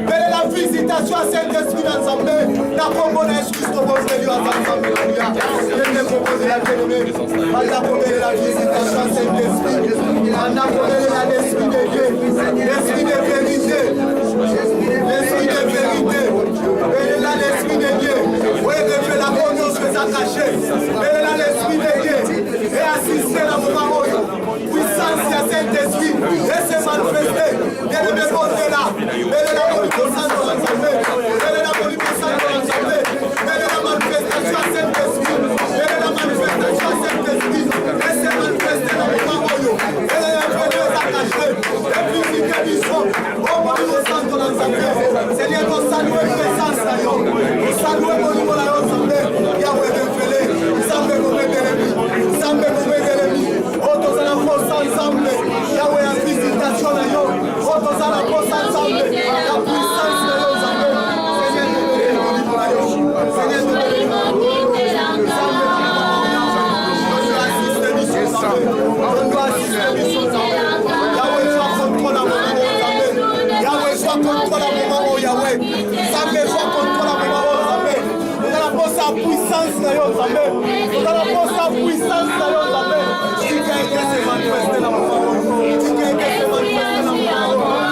Quelle est la visitation à Saint-Esprit d'ensemble? La commonesse juste au bon Dieu ensemble. Je vais proposer la télévision. On a promis la visitation à Saint-Esprit. On a promis l'esprit de Dieu. L'esprit de vérité. L'esprit de vérité. Elle est là l'esprit de Dieu. Oui, révèle la conscience que ça cachait. Elle est là l'esprit de Dieu. Et assister à mon amour. Puissance à Saint-Esprit. Laissez manifester. Elle est déposée là. Elle est la manifestation de l'Assemblée. Elle est la manifestation de l'Assemblée. Elle est la manifestation à Saint-Esprit. Elle est la manifestation à Saint-Esprit. Laissez manifester dans mon amour. Elle est la venue à cacher. Et puis si qu'elle sont. Oh mon Dieu, au centre de l'Assemblée. Seigneur, nous saluons une présence là. Nous saluons mon niveau là l'Assemblée. Yahweh révélé. Nous savons qu'on est l'ennemi. Nous savons qu'on est l'ennemi. Oh, nous allons force ensemble. Yahweh a visitation là. Oh, nous allons force ensemble. La puissance de l'Assemblée. Seigneur, nous donnons mon niveau là. Seigneur, nous donnons mon niveau là. Je dois assister du son ensemble. Je dois assister du son ensemble. Yahweh, sois contrôle à mon moment. Yahweh, sois contrôle à mon moment. Yahweh, Zambé, sois contrôle à mon moment. Nous allons passer à puissance là. Nous allons passer à puissance là. Si quelqu'un s'est manifesté dans mon moment. Si quelqu'un s'est manifesté dans mon moment.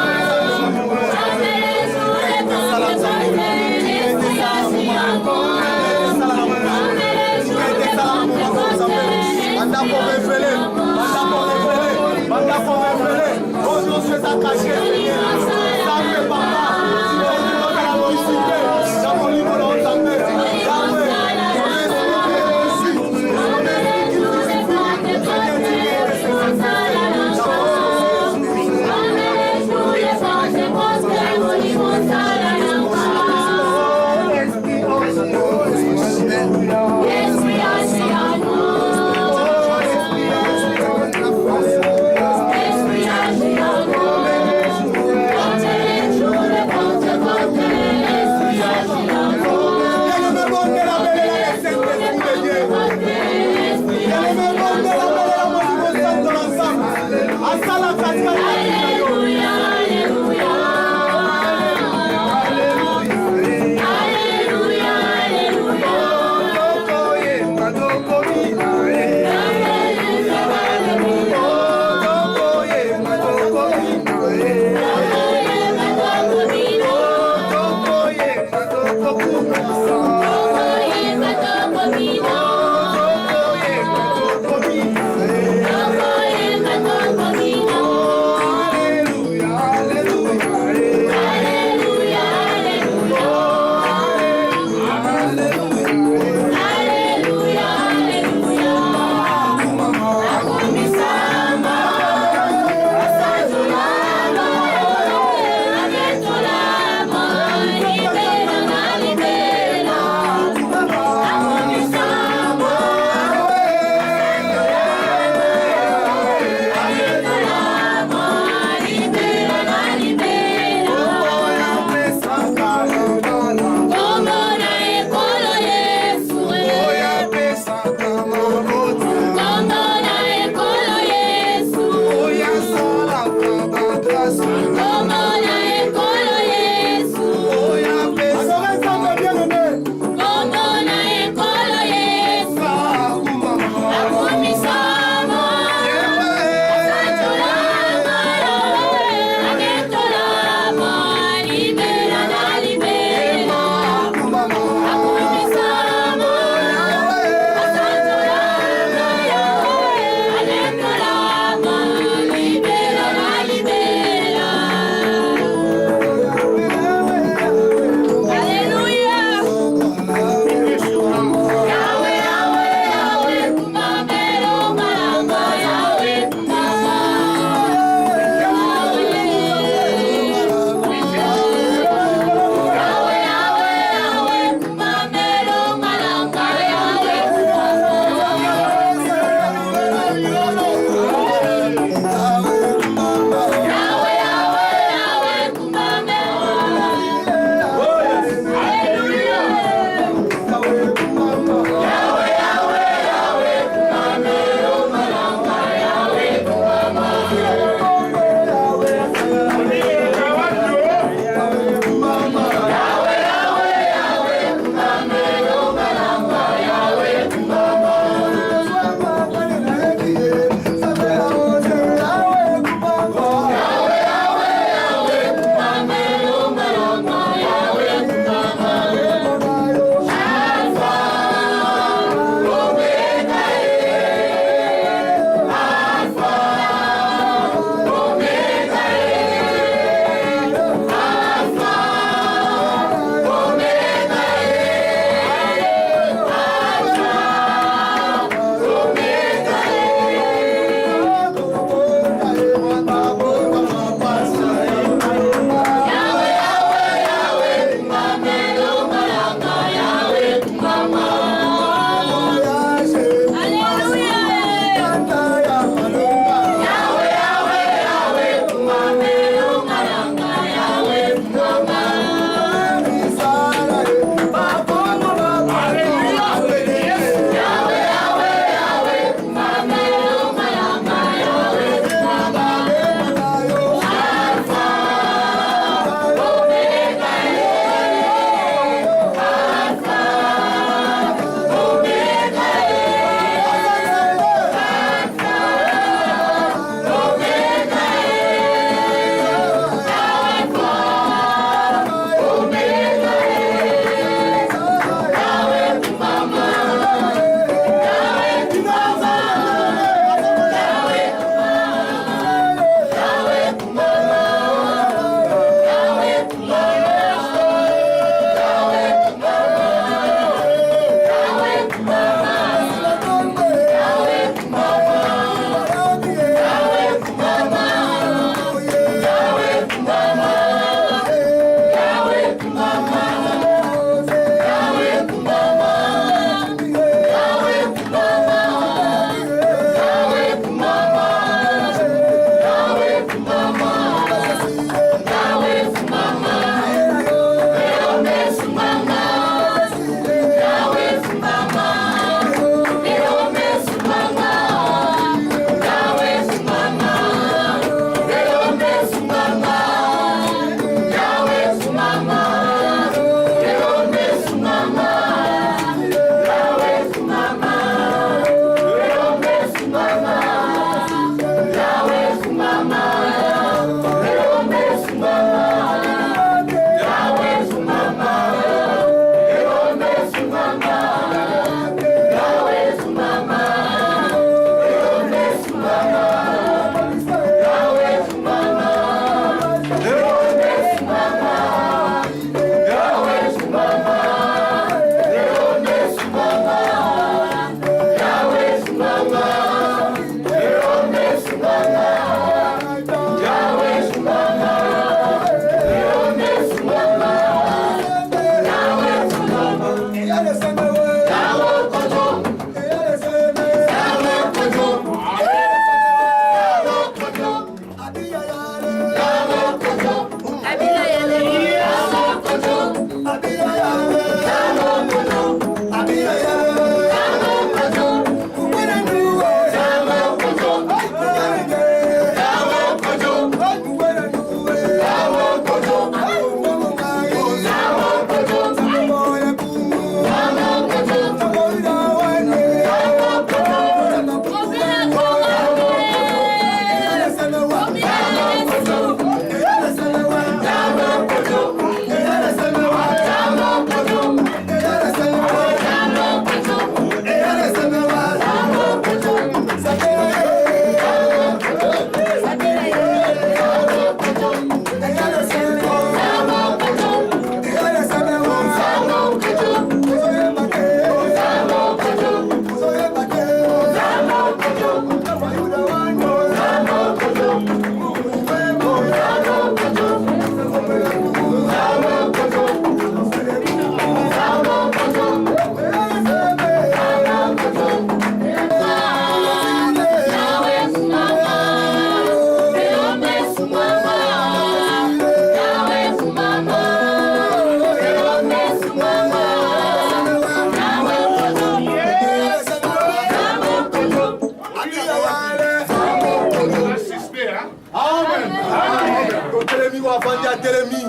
Telemi ou avant de Telemi.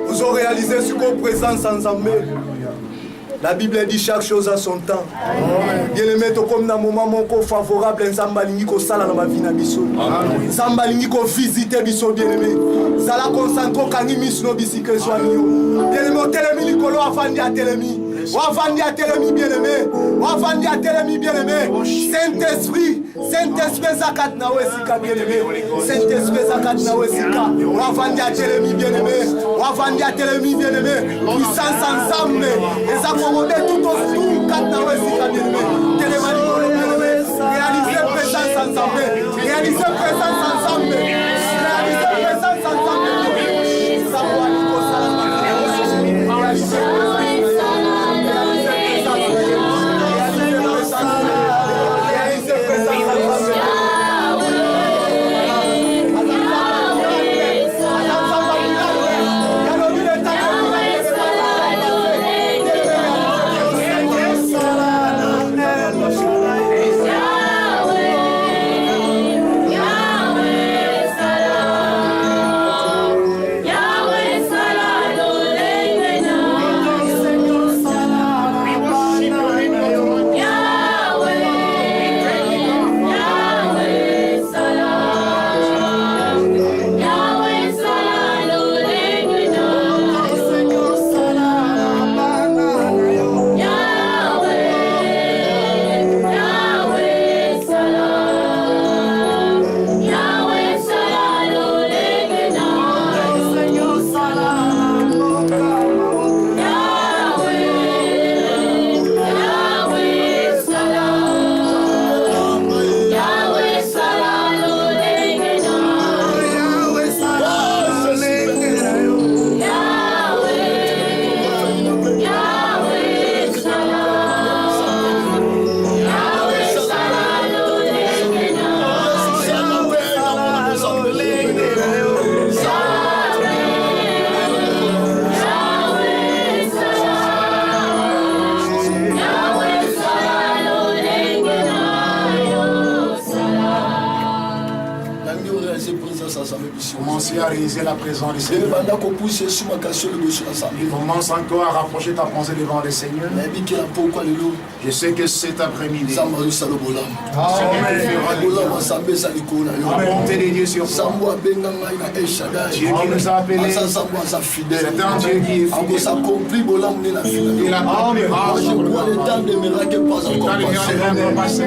Vous aurez réalisé ce qu'on présente sans embêter. La Bible dit chaque chose a son temps. Bien-aimé, comme dans un moment favorable, Nzamba lingi ko sala na ma vie na biso. Nzamba lingi ko visiter biso bien-aimé. Sala concentro kangi misno bisike soanio. Bien-aimé, Telemi likolo afandi a Telemi. Wafandi a Telemi bien-aimé. Wafandi a Telemi bien-aimé. Saint-Esprit, Saint-Esprit zakat na wesika bien-aimé. Saint-Esprit zakat na wesika. Wafandi a Telemi bien-aimé. Wafandi a Telemi bien-aimé. Puissance ensemble. Accommodé tout autour, quatre na wesika bien-aimé. Télémani kolo bien-aimé. Réaliser présence ensemble. Réaliser présence ensemble. Réaliser présence ensemble. Savoir Nico Salama. Réaliser Commencez à réaliser la présence du Seigneur. Commence encore à rapprocher ta pensée devant le Seigneur. Je sais que cet après-midi, la bonté de Dieu sur toi. Dieu qui nous a appelés, c'est un Dieu qui est fidèle. Il accomplira le temps de miracles pas passé.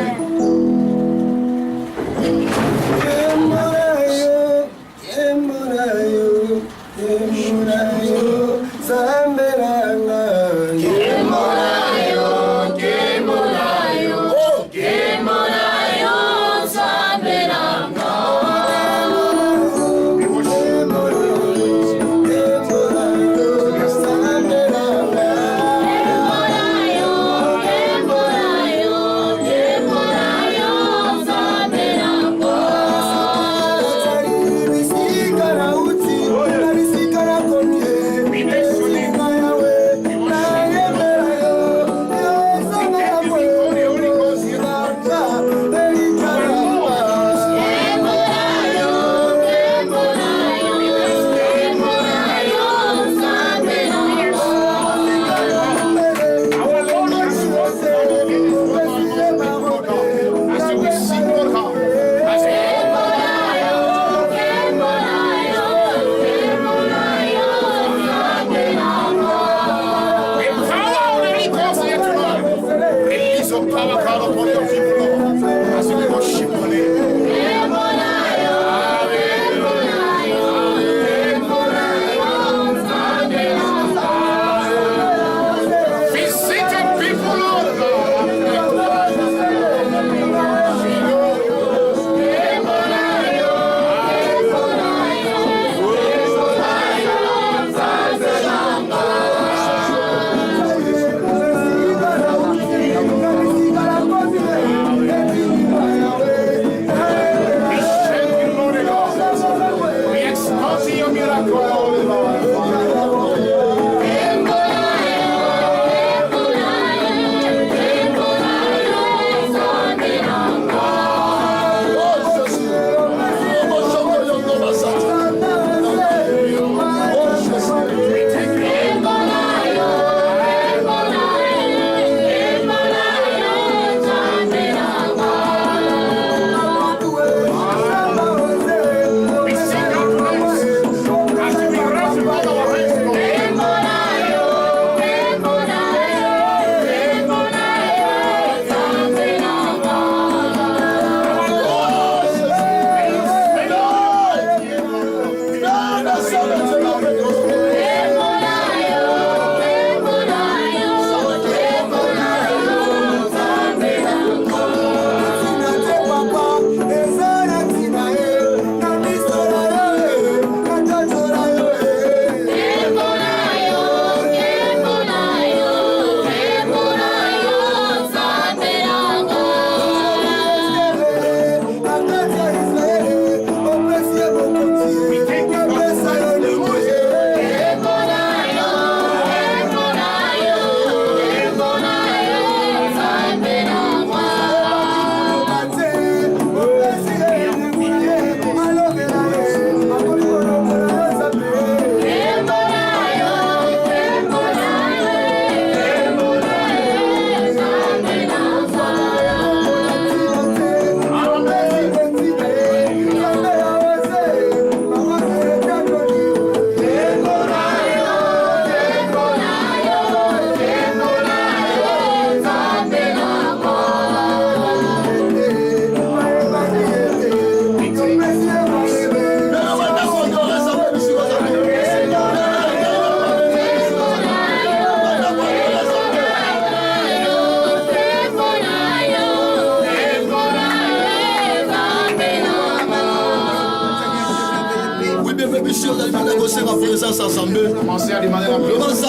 Commencez à demander la présence.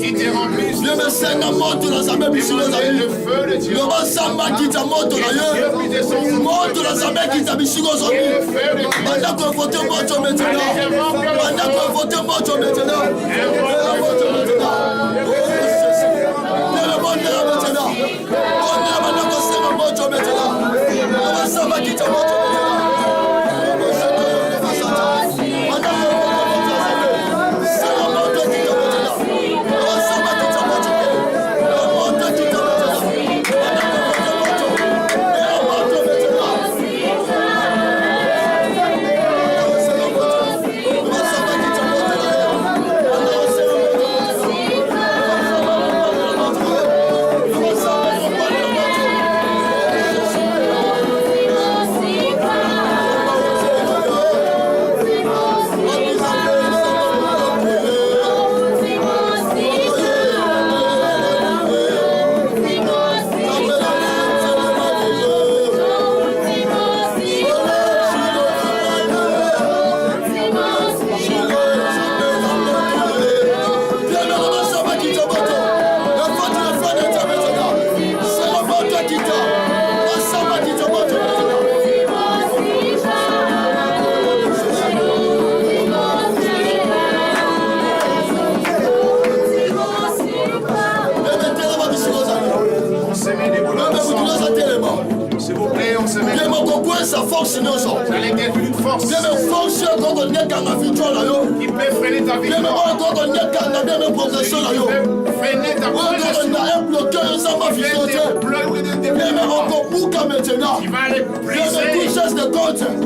Il te remplit. Le feu de Dieu. Il peut freiner ta vie. Il peut freiner ta progression. Il va aller briser.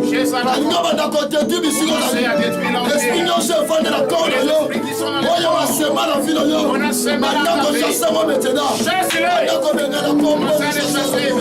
Chez Salah. Il a détruit l'enfer. On a semé dans ta vie. Chasse-le. Commencez à les chasser.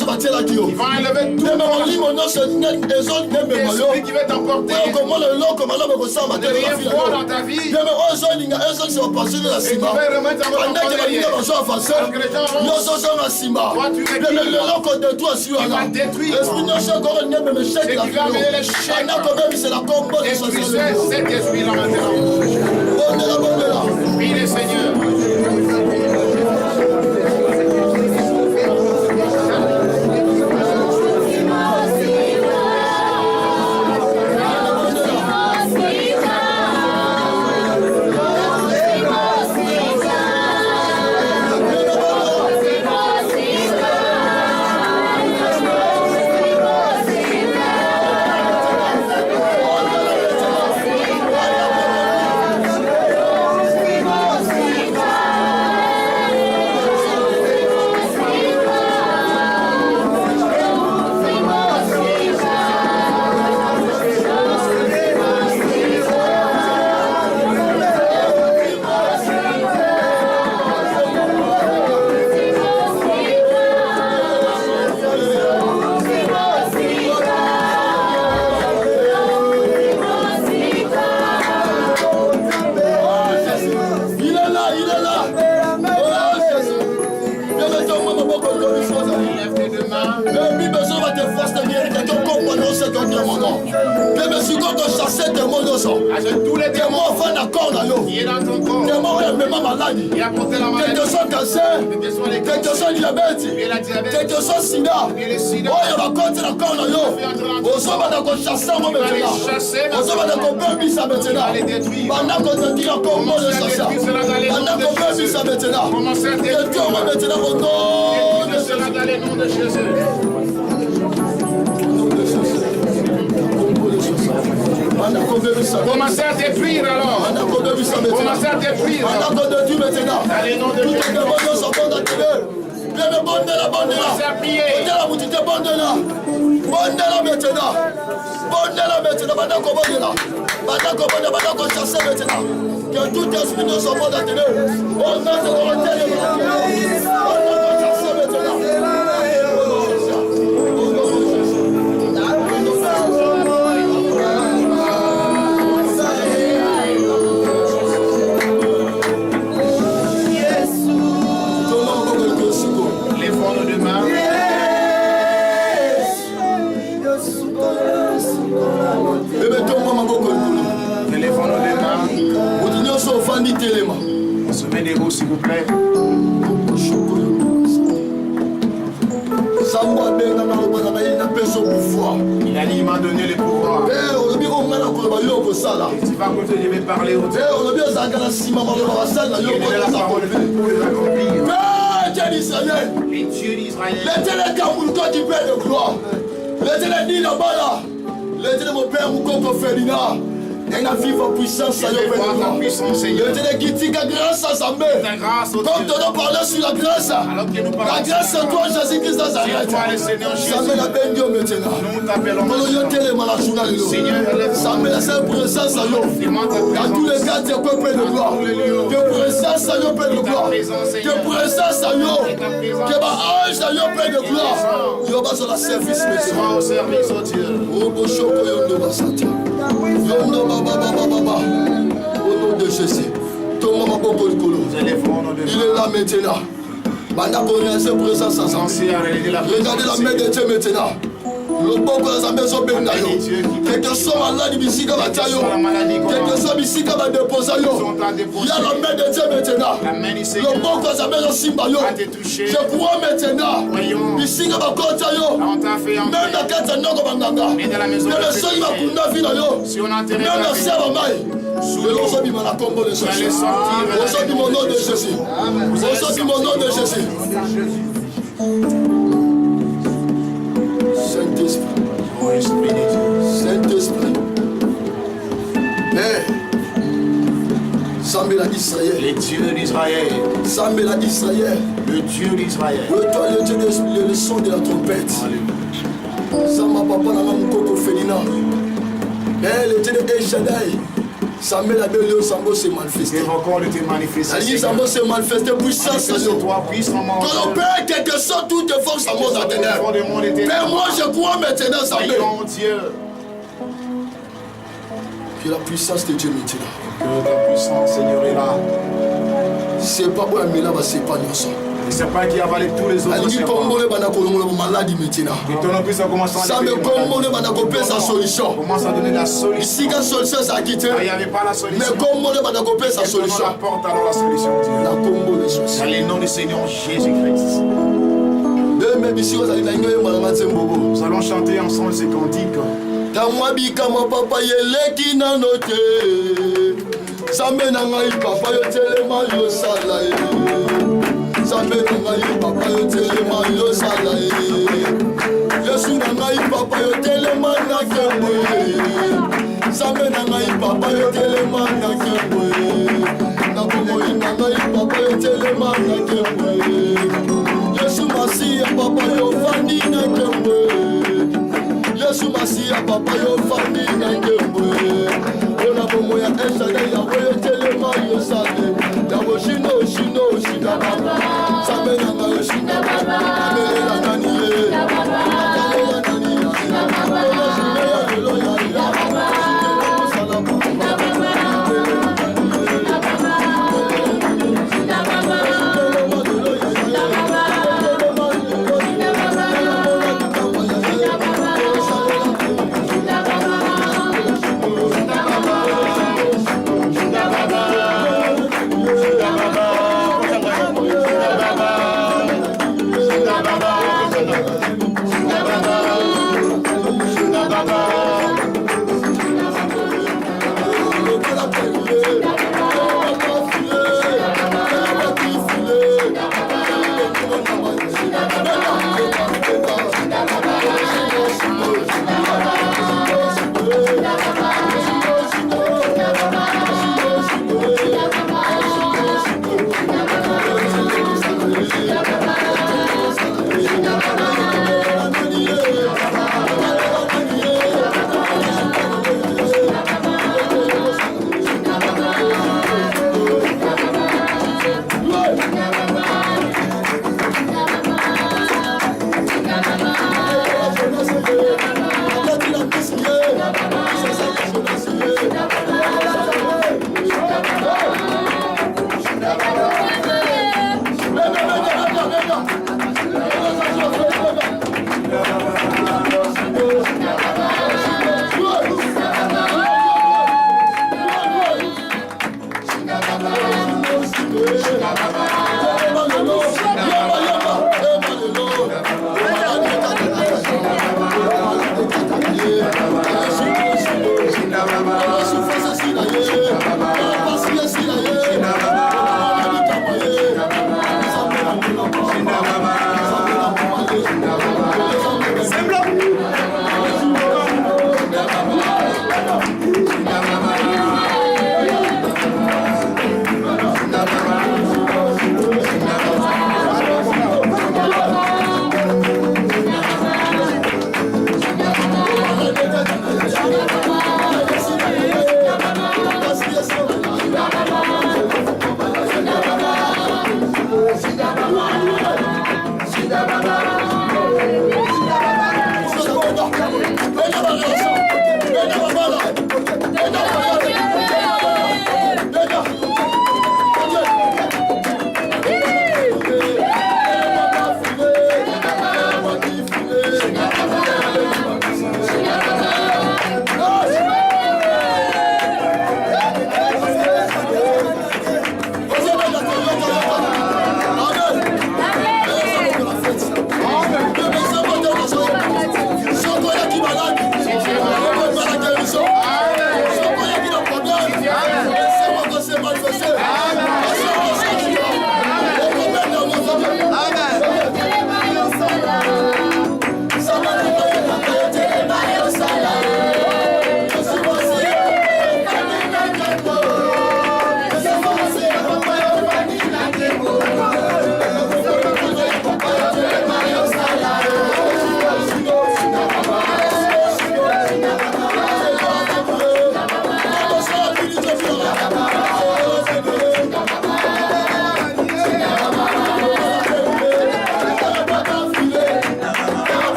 nyonso batielaki yo Ils vont enlever tout meme ton molimo nyonso ezomema yo esprit qui veut t'emporter. oyo komona eloko malamu ekosala De rien matela voir dans ta vie. meme oyo ezolinga ezokisa bapasile na Et qui nsima veut remettre en pendeke mode balinga bazo avance Alors que les gens vont. nyonso ozo na nsima Toi, tu es meme qui? leloko detruire si Tu vas wana détruire. esprit nyonso ekoko linga meme Et sheke na qui va amener les chèques. anda kobebisela kombo Détruisez cet esprit-là maintenant. bondela bondela Prie le Seigneur. Tous les démons qui est dans ton corps. Il a porté la maladie. Quelque soit cancer, Que soit les quelque soit diabète, Et la diabète. quelque soit sida. Et le sida. oyo bakoti na corps na yo ozobanda kochasse yango maintenant ozobanda kobebisa maintenant banda kodetruire kombo de sasa banda kobebisa maintenant détruire yango maintenant au nom de Cela dans le nom de Jésus. banda kobebisa Commencez à détruire alors. banda kobebisa Commencez à détruire. banda kodetruire maintenant Dans le nom de tout Jésus. le monde nyonso bonda tele bebe bondela Commencez à prier. bondela mutu te bondela bondela maintenant banda kobondela banda kochasse maintenant que tout esprit nyonso bonda tele bonda tele banda kochasse maintenant Lève-nous de main. Lève-nous de main. mutu nyonso ofandi telema On se met debout s'il vous plaît. sango abenganga lobaka na ye napeso pouvoir Il a dit, il m'a donné le pouvoir. olobi omana koloba yo okosala Tu vas côté, je vais parler au Dieu. olobi ozalaka na nsima maloba basali na yo Il est la parole pour les accomplir. Dieu d'Israël Les dieux d'Israël. l'éternel Kamoul, toi qui pères de gloire l'éternel Nina Bala l'éternel mon père Moukoko Ferdinand et la vive puissance à Je vais voir ta puissance, Seigneur. l'éternel qui dit que grâce à sa mère Ta grâce au comme Dieu. tu as parlé sur la grâce Alors que nous la parlons grâce à toi Jésus-Christ Nazareth C'est toi le Seigneur Jésus. ça me la peine Dieu maintenant Nous t'appelons Polo yo maintenant. telema la journée lelo. Seigneur, élève Ça me laisse une présence à yo. Demande ta Dans tous les présence. cas, tu es peuple de gloire. Que présence à yo, peuple de gloire. Que présence à yo. Que ma ange à yo, peuple de gloire. Yo, bas sur la service maintenant. Sois au service au Dieu. Robo Shoko Yondo Basata. Yondo Baba Baba Baba. Au nom de Jésus. Thomas Maboko Likolo. Nous élèverons nos deux Il est là maintenant. Banda connaît sa présence à sa Commencez à réaliser la regardez la main de Dieu maintenant. loboko ya nzambe ezobenga yo quelque soit maladi bisika batia yo quelque soit bisika badeposa yo ya la main de Dieu maintenant loboko ya nzambe ezosimba yo je crois maintenant bisika bakota yo même na kati ya ndako banganga meme soki bakunda vi na yo même na se ya bamai lelo ozobima na kombo de Jésus ozobima au nom de Jésus ozobima au nom de Jésus Saint-Esprit, Saint-Esprit, Sambela Israël, les dieux d'Israël, Sambela Israël, le Dieu d'Israël, toi le Dieu de le son de la trompette, Samba Papa Nana Mukoko Ferdinand, le Dieu de El Shaddai, Sambe la belle Sambo se manifester. Évoquons de tes manifestations. Sambo se manifester puissance. Toi puissamment. Que le Père quelque chose toutes tes forces à mon ténèbres. Père, moi je crois maintenant Sambe. Dieu. Que la puissance de Dieu maintenant. Que ta puissance, Seigneur, est là. C'est pas pour un mélange, c'est pas nous. C'est pas qui a avalé tous les autres. Que ton puisse commencer à solution. Commence à donner la solution. Ici, quand solution ça quitté. Il n'y avait pas la solution. Mais comment on va sa solution? Apporte alors la solution. La combo des choses. Dans le nom du Seigneur Jésus-Christ. Nous allons chanter ensemble ces cantiques. Tamwabika ma papa yeleki na note. Sambe na ngai papa yo telema yo sala ye. Sambe na ngai papa yo telema yo sala ye. Yesu na ngai papa yo telema na kemwe. Sambe na ngai papa yo telema na kemwe. Na komo na ngai papa yo telema na kemwe. Yesu Masia papa yo fandi na kemwe. Yesu Masia papa yo fandi na kemwe. Ona bomo ya esada ya wewe telema yo sale. Ya wo shino shida baba. Sabe na nga shida baba. Amele na nani ye. Ya baba. Amele na nani ye. Ya baba. Ya baba. Ya baba.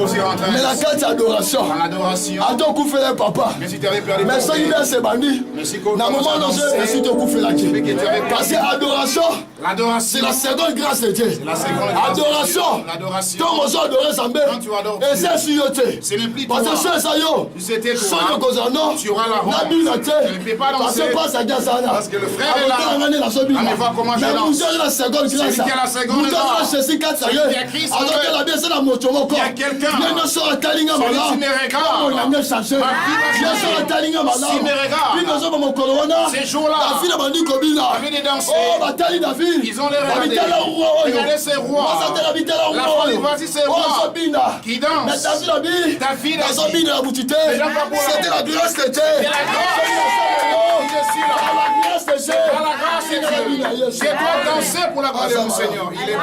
aussi rentrer Mais la carte adoration. dans l'adoration. Attends, coup fait papa. Mais si tu avais perdu Mais ça, il est bandit. mais si Dans le moment où je suis au coup fait la qui. Parce que adoration, c'est l'adoration, la seconde grâce de Dieu. la seconde grâce de Dieu. Adoration. L'adoration. Quand on adore Zambé, Quand tu adores et c'est sur ce n'est plus parce que toi. c'est ça yo. C'était toi. Sono kozano. Tu auras la honte. Nabi na Tu ne peux pas parce danser. que pas ça ça là. Parce que le frère est là. Ah, mais va comment je mais danse. vous avez la seconde grâce. Celui qui a la seconde grâce. Celui qui a Celui qui a Christ en alors lui. que la bien c'est la moto encore. Il y a quelqu'un. Il y a une sort à Talinga Celui Mala. qui me regarde. On a mieux cherché. Ma vie va Il y a changer. sort à Talinga Mala. S'il me regarde. Puis nous sommes mon corona. Ces jours-là. La fille de Bandi Kobina. Avec des danseurs. Oh, Batali David. Ils ont les regardés. Regardez ces rois. La folie, voici ces rois qui dansent. Mais David, David a dit. c'était la grâce de Dieu. C'est la grâce. Il est ici, là. La grâce de Dieu. Par la grâce de Dieu. J'ai pas dansé pour la gloire de mon Seigneur. Il est bon.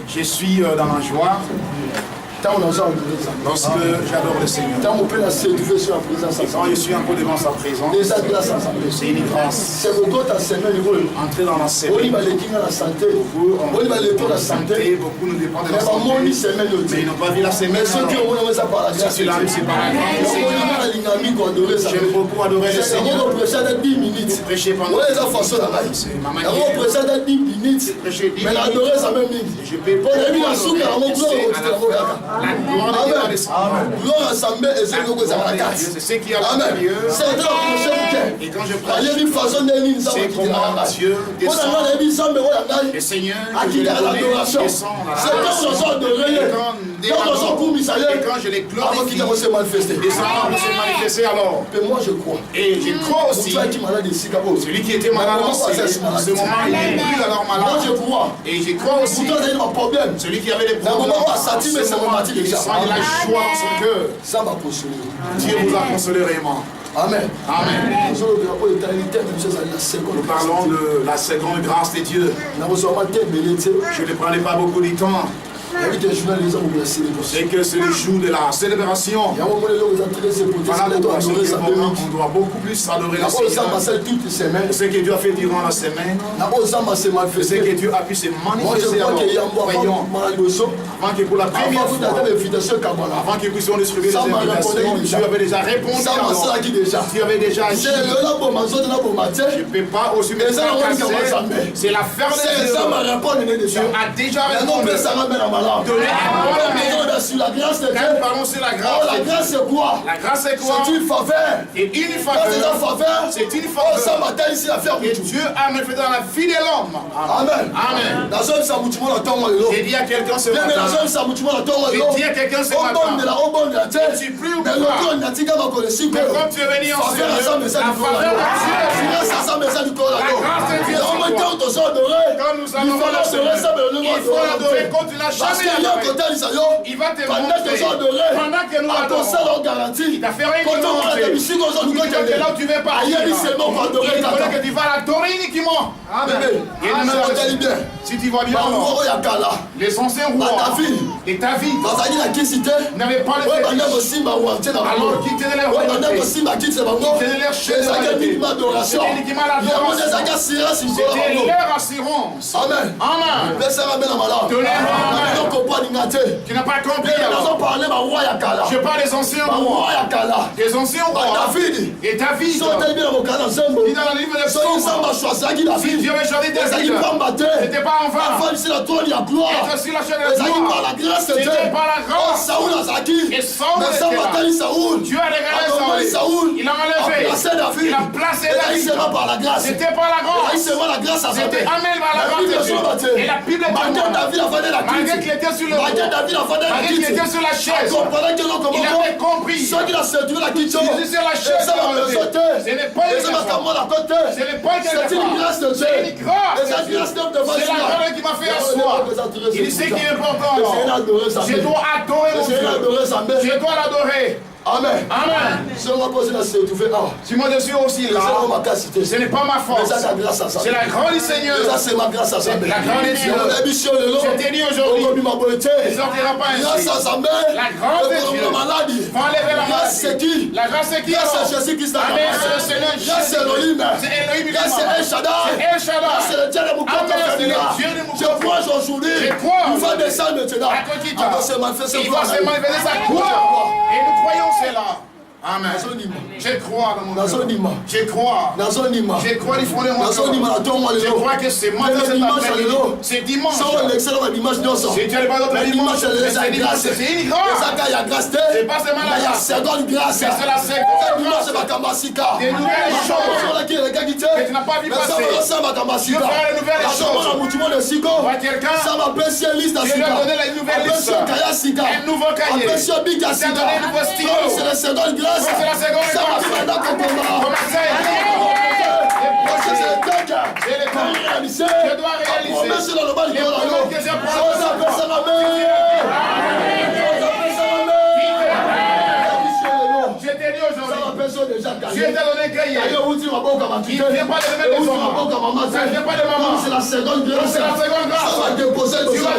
Je suis dans la joie lorsque j'adore le Seigneur. Quand je suis un peu devant sa présence, c'est une grâce. Entrer dans la semaine. Beaucoup nous dépendent de la santé, mais ils n'ont pas vu la semaine. Si tu l'as vu, c'est par la grâce du Seigneur. J'aime beaucoup adorer le Seigneur. Prêcher pendant 10 minutes. C'est ma manière. Prêcher 10 minutes. Je peux pas la gloire de Dieu. C'est ce qui a lieu. Et quand je prêche, c'est comment Dieu descend. Le Seigneur, que je l'ai donné, descend et quand je les glorifie, descend pour se manifester alors. Et je crois aussi, celui qui était malade en ce moment, il n'est plus alors malade. Et je crois aussi, celui qui avait des problèmes, ce moment, il sent la joie dans son cœur. Dieu vous a consolé réellement. Amen. Amen. Nous parlons de la seconde grâce de Dieu. Je ne prenais pas beaucoup de temps. C'est que c'est le jour de la célébration. Voilà pourquoi on doit beaucoup plus adorer le Seigneur. Ce que Dieu a fait durant la semaine, ce que Dieu a pu se manifester avant que pour la première fois, avant que nous puissions distribuer les invitations, Dieu avait déjà répondu. Dieu avait déjà agi. Je ne peux pas aussi me fracasser. C'est la ferme de Dieu. Dieu a déjà répondu. La grâce de Dieu. Parlons sur la grâce. La grâce c'est quoi? La grâce c'est quoi? C'est une faveur. Et une faveur. C'est une faveur. Et Dieu a manifesté dans la vie de l'homme. Amen. Amen. J'ai dit à quelqu'un ce matin. J'ai dit à quelqu'un ce matin. Je ne suis plus au pouvoir. Mais quand tu es venu en Seigneur, la faveur de Dieu. La grâce de Dieu. Quand nous allons il faut l'adorer quand tu l'as jamais adoré. Il va te montrer pendant que nous adorons. Il t'a fait rien qui monte. Quand là où tu veux partir, il faut que tu vas l'adorer uniquement. Si tu vois bien, les anciens rois et David n'avaient pas le fétiche. Alors qu'ils tenaient leur royauté, ils tenaient leur chef de royauté. C'était uniquement l'adoration. C'était leur assurance. Amen. Amen. Tu n'as pas compris. Je parle des anciens rois. Des anciens rois. Et David. Il est dans le livre de Psaumes. Si Dieu avait choisi David, c'était pas en vain. Être sur la chaîne de gloire. C'était par la grâce. Et Saul, Dieu a régalé Saul. Il a enlevé. Il a placé David. C'était par la grâce. C'était Amen par la grâce de Dieu. Et la Bible malgré qu'il était sur la chaise, il avait compris. Il était sur la chaise. Ce n'est pas une grâce de Dieu. C'est une grâce. C'est la grâce qui m'a fait asseoir. Il dit ce qui est important. Je dois adorer mon Dieu. Je dois l'adorer. Amen. Amen. Timothée aussi là. Ce n'est pas ma force. C'est la grâce du Seigneur. C'est ma grâce à la grâce de Dieu. Je t'ai dit aujourd'hui. Il ne sortira pas ainsi. La grâce de Dieu va enlever la maladie. La grâce c'est qui? C'est Jésus-Christ. Amen. C'est le Seigneur Jésus. C'est Elohim. C'est Elohim. C'est El Shaddai. C'est El Shaddai. C'est le Dieu de mon je crois aujourd'hui. Il va descendre maintenant. Il va se manifester sa gloire. Et nous croyons cela. Amen. Je crois dans mon Dieu. Je crois. Je crois du fond de mon cœur. Je crois que c'est maintenant cet après-midi. C'est dimanche. Si tu n'as pas d'autre dimanche, c'est dimanche. C'est une grâce. C'est pas seulement la grâce. C'est la seconde grâce. Des nouvelles choses que tu n'as pas vu passer. Tu vas faire les nouvelles choses. Tu vois quelqu'un, tu lui as donné la nouvelle liste. Un nouveau cahier. Tu as donné un nouveau stylo. C'est la seconde grâce. C'est la seconde grâce. Je dois réaliser. Les que je t'ai dit aujourd'hui. Dieu t'a donné un cahier. Il ne vient pas de mettre des hommes. Ça ne vient pas de maman. C'est la seconde grâce. Tu vas déposer devant toi.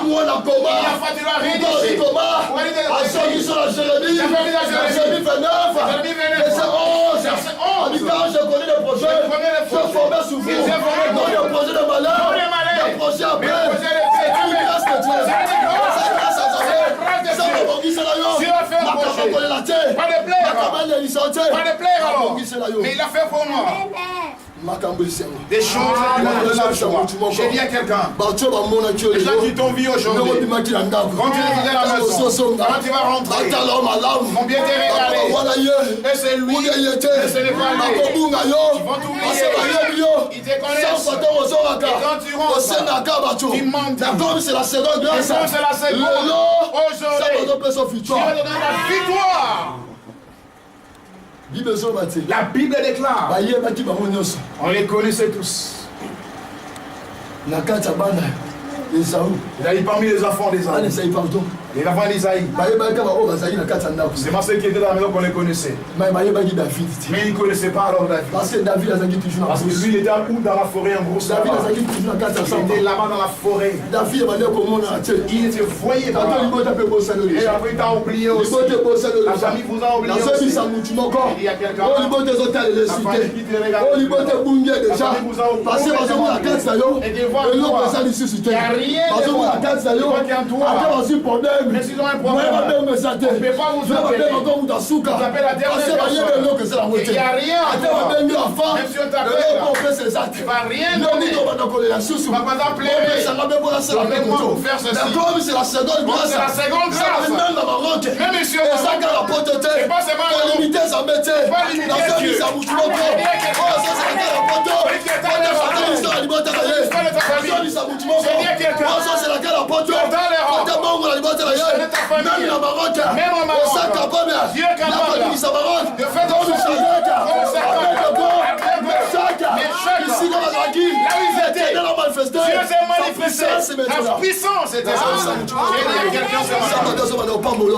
Il a fallu la rédiger. Jérémie 29. Verset 11. Je connais le projet. Je formé sous vous. Non, le projet de malheur. Le projet après. C'est une grâce de Dieu. Dieu a fait un projet. Pas de plaire alors. Mais il a fait pour moi. Des choses j'ai dit à quelqu'un. Les gens qui t'ont vu aujourd'hui. Quand tu es dans la maison, quand tu vas rentrer, combien t'es régalé. Et c'est lui. Et ce n'est pas lui. Ils vont t'oublier. Ils te connaissent. Et quand tu rentres, tu mentis. C'est la seconde grâce. C'est la seconde. Aujourd'hui, tu vas donner la victoire. La Bible déclare. On les connaissait tous. Il a dit parmi les enfants des hommes. Les enfants d'Isaïe. C'est pas ceux qui étaient dans la maison qu'on les connaissait. Mais ils ne connaissaient pas alors David. Parce que lui, il était dans la forêt en gros. Il était là-bas dans la forêt. Il était voyé par là. Et après, il t'a oublié aussi. La famille vous a oublié aussi. Il y a quelqu'un. La famille qui te regarde. La famille vous a oublié. Et de voir toi. Il n'y a rien de moi. Il voit qu'il y a toi. Mais s'ils ont un problème, on ne peut pas vous appeler. Vous appelez la dernière personne. Il n'y a rien à toi. Même si on t'appelle, tu ne vas rien donner. Tu ne vas pas t'appeler. Appelle-moi pour faire ceci. C'est la seconde grâce. Même si on c'est pas seulement limiter sa métier. Pas limiter Dieu. Même en Maroc, Dieu est capable de faire comme ça. Dieu s'est manifesté. La puissance était là.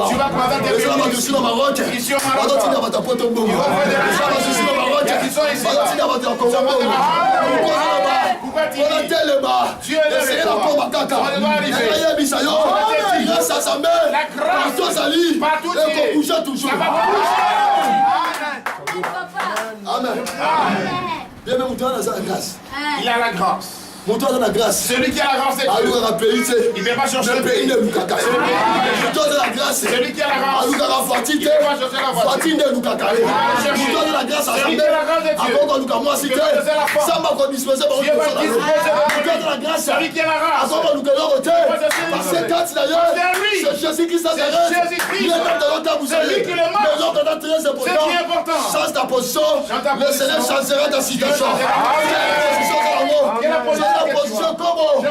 Tu vas croiser des bénis ici au Maroc. Ils sont ici. Pourquoi tu dis Dieu est là. On va arriver. Grâce à sa mère, la grâce partout et qu'on bouge toujours. Amen. Il a la grâce. Celui qui a la grâce c'est Dieu. Il ne peut pas chercher le pays. Celui qui a la grâce. Celui qui a la grâce. Il ne peut pas chercher la voiture. Il ne peut pas chercher. Celui qui a la grâce de Dieu. Il ne peut pas chercher la force. Dieu va disposer. Celui qui a la grâce. C'est Jésus-Christ. C'est lui qui le marche. C'est ce qui est important. Change ta position. Le Seigneur changera ta situation. La position comment? La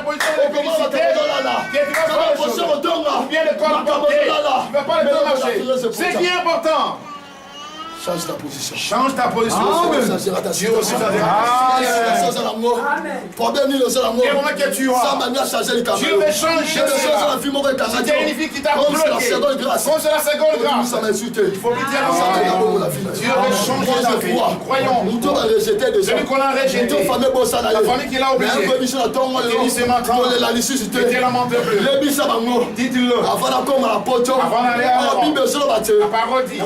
position au don là. Bien le corps porté. Tu ne vas pas le faire marcher. C'est qui est important. Change ta position. Change ta position. Changera ta situation. Problème ni le seul amour. Ça m'a mis à changer les camarades. Dieu veut changer. C'était une fille qui t'a bloqué. Comme c'est la seconde grâce. Ça m'a insulté. Il faut lui dire Dieu veut changer ta vie. Croyons. Celui qu'on a rejeté. La famille qu'il a oubliée. Il s'est maintenant. Il te lamente plus. Dites-le. Avant d'aller à la parole dit.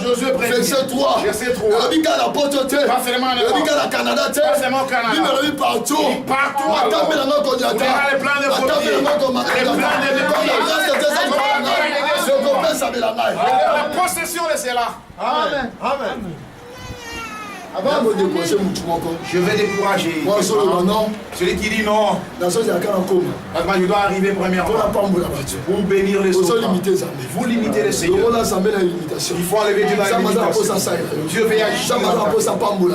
Dans Josué 1er, verset 3. Pas seulement en Europe. Pas seulement au Canada. Partout. Vous verrez les plans de pompiers. Les plans de la possession de cela. Amen. Je vais décourager. Celui qui dit non. Je dois arriver premièrement. Pour bénir les autres. Vous limitez les Seigneurs. Il faut enlever Dieu dans la limitation. Dieu veut agir.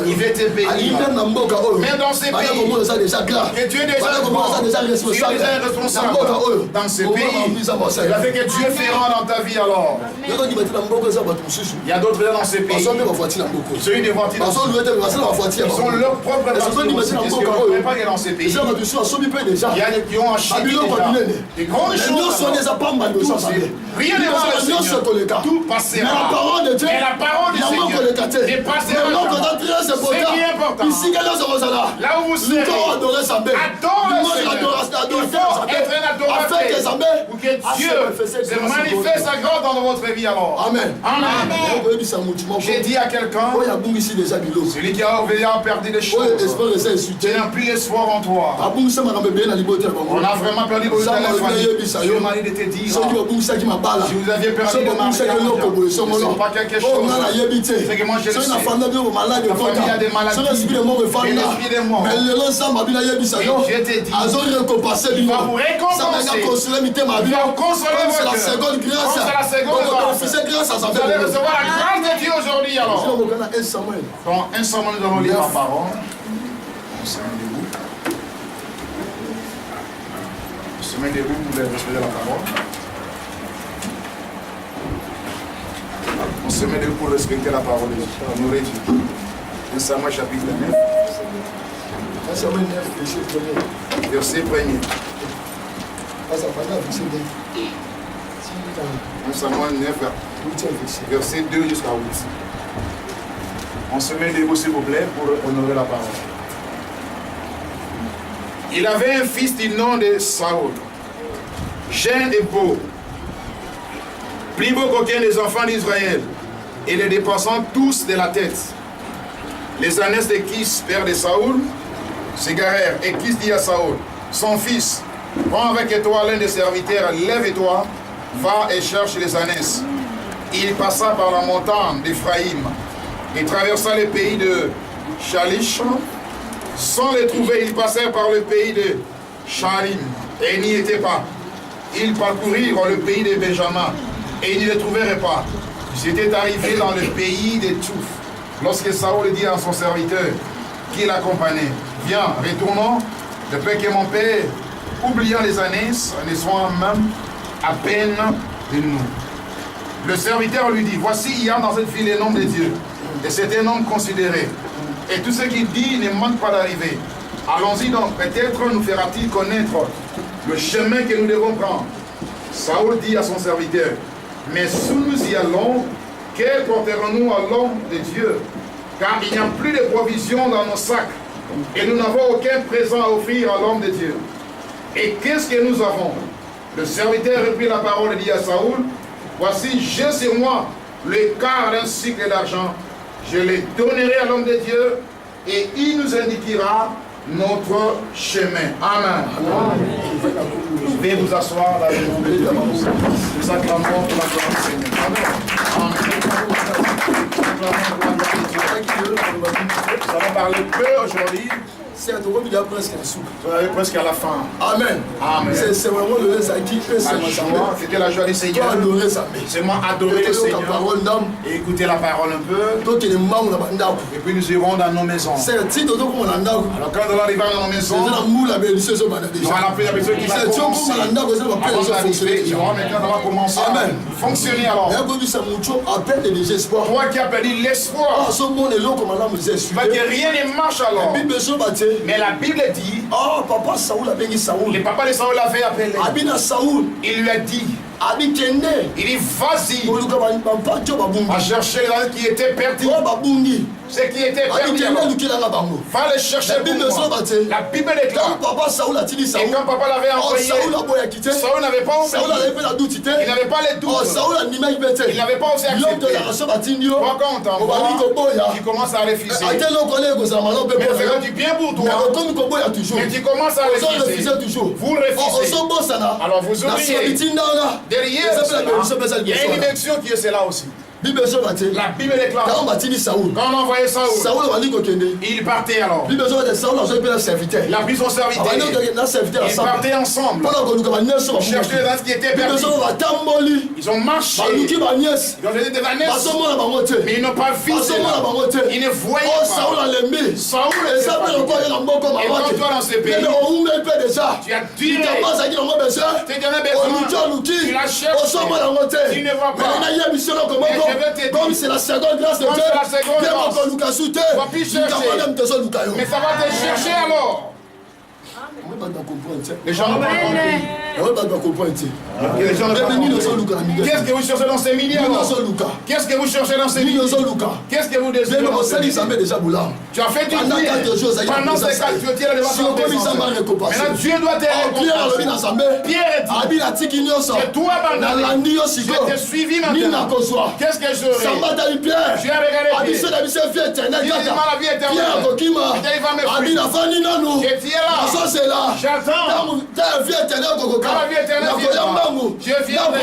Il veut te bénir. Mais dans ces pays, que Dieu est déjà responsable. Dans ces pays, il a fait que Dieu fera dans ta vie alors. Il y a d'autres dans ces pays. Celui des voitures. Ils ont leur propre voiture. Ils ne pas dans ces pays. Il y a des qui ont acheté des grandes choses. Rien ne va. Tout passera. Mais la parole de Dieu dépassera. C'est qui est important. Là où vous serez, adore le Seigneur. Il faut être un adorateur pour que Dieu se manifeste sa grâce dans votre vie alors. Amen. J'ai dit à quelqu'un, celui qui a perdu des choses, tu n'as plus espoir en toi. On a vraiment perdu vos familles. Dieu m'a dit de te dire, si vous aviez perdu de mariage, ce n'est pas quelque chose. C'est que moi je le sais. Ta famille a des maladies. Et l'esprit des morts. Et je te dis, il va vous récompenser. Il va consoler votre cœur. C'est la seconde grâce. Vous allez recevoir la grâce de Dieu aujourd'hui alors. Dans 1 Samuel, nous allons lire la parole. On se met debout. On se met debout pour respecter la parole. On se met debout pour respecter la parole de Dieu. Nous rédigeons. 1 Samuel chapitre 9. 1 Samuel 9, verset 1er. Verset 1er. Samuel 9, verset 2 jusqu'à 8. On se met debout s'il vous plaît pour honorer la parole. Il avait un fils du nom de Saoul, jeune et beau, plus beau qu'aucun des enfants d'Israël, et les dépassant tous de la tête. Les ânesses de Kis, père de Saoul, s'égarèrent, et Kis dit à Saoul, son fils, prends avec toi l'un des serviteurs, lève-toi, va et cherche les ânesses. Il passa par la montagne d'Éphraïm et traversa le pays de Chalish. Sans les trouver, ils passèrent par le pays de Chalim et n'y étaient pas. Ils parcourirent le pays de Benjamin et ils ne les trouvèrent pas. Ils étaient arrivés dans le pays de Touf. Lorsque Saoul dit à son serviteur qui l'accompagnait, viens, retournons, de peur que mon père, oubliant les années, ne soit même à peine de nous. Le serviteur lui dit, voici, il y a dans cette ville un homme de Dieu, et c'est un homme considéré. Et tout ce qu'il dit ne manque pas d'arriver. Allons-y donc, peut-être nous fera-t-il connaître le chemin que nous devons prendre. Saoul dit à son serviteur, mais si nous y allons, que porterons-nous à l'homme de Dieu? Car il n'y a plus de provisions dans nos sacs, et nous n'avons aucun présent à offrir à l'homme de Dieu. Et qu'est-ce que nous avons? Le serviteur reprit la parole et dit à Saoul, voici, j'ai sur moi le quart d'un cycle d'argent. Je les donnerai à l'homme de Dieu et il nous indiquera notre chemin. Amen. Je vais vous asseoir dans le nom de Dieu. Nous acclamons pour la gloire du Seigneur. Amen. Nous allons parler peu aujourd'hui. C'est un drôle, il y a presque un sou. Presque à la fin. Amen. Amen. C'est vraiment le Zaki que c'est ma joie. C'était la joie du Seigneur. Adorer sa mère. C'est moi adorer le Seigneur. Et écouter la parole un peu. Et puis nous irons dans nos maisons. C'est un titre de mon anda. Alors quand on arrive dans nos maisons, on va l'appeler la personne qui va commencer. Avant d'arriver, il y aura maintenant on va commencer à fonctionner alors. Toi qui as perdu l'espoir. Parce que rien ne marche alors. Mais la Bible dit, oh, papa Saoul a béni Saoul. Le papa de Saoul l'avait appelé. Abina Saoul. Il lui a dit, il dit vas-y à chercher là qui était perdu. Ce qui était perdu. Va le chercher pour moi. La Bible déclare. Et quand papa l'avait envoyé, Saoul n'avait pas oublié. Il n'avait pas les doutes. Il n'avait pas osé accepter. Pourquoi quand on t'envoie, tu commences à refuser. Mais c'est quand tu bien pour toi. Mais tu commences à refuser. Vous refusez. Alors vous oubliez. Derrière cela, il y a une dimension qui est celle-là aussi. La Bible déclare. Quand on envoyait Saoul, il partait alors. Il a pris son serviteur. Ils partaient ensemble. Ils cherchaient dans ce qui était perdu. Ils ont marché. Ils ont jeté des ânesses. Mais ils n'ont pas vu cela. Ils ne voyaient pas. Saoul est parti. Et quand toi dans ce pays, tu as tiré. Tu en as besoin. Tu la cherches. Tu ne vois pas. Comme c'est la seconde grâce de Dieu, mais ça va te chercher alors. Les gens n'ont pas compris. Qu'est-ce que vous cherchez dans ces milliers alors? Qu'est-ce que vous cherchez dans ces milliers? Qu'est-ce que vous désirez dans ces milliers? Tu as fait du bien. Pendant ces 4 tu es devant son descendant. Maintenant Dieu doit te récompenser. Pierre dit, c'est toi abandonné. Je t'ai suivi maintenant. Qu'est-ce que je ferai? Tu as regardé Pierre. Il dit ma vie éternelle. Il va me fuir. Je tiens là. J'attends. Quand la vie éternelle viendra, je viendrai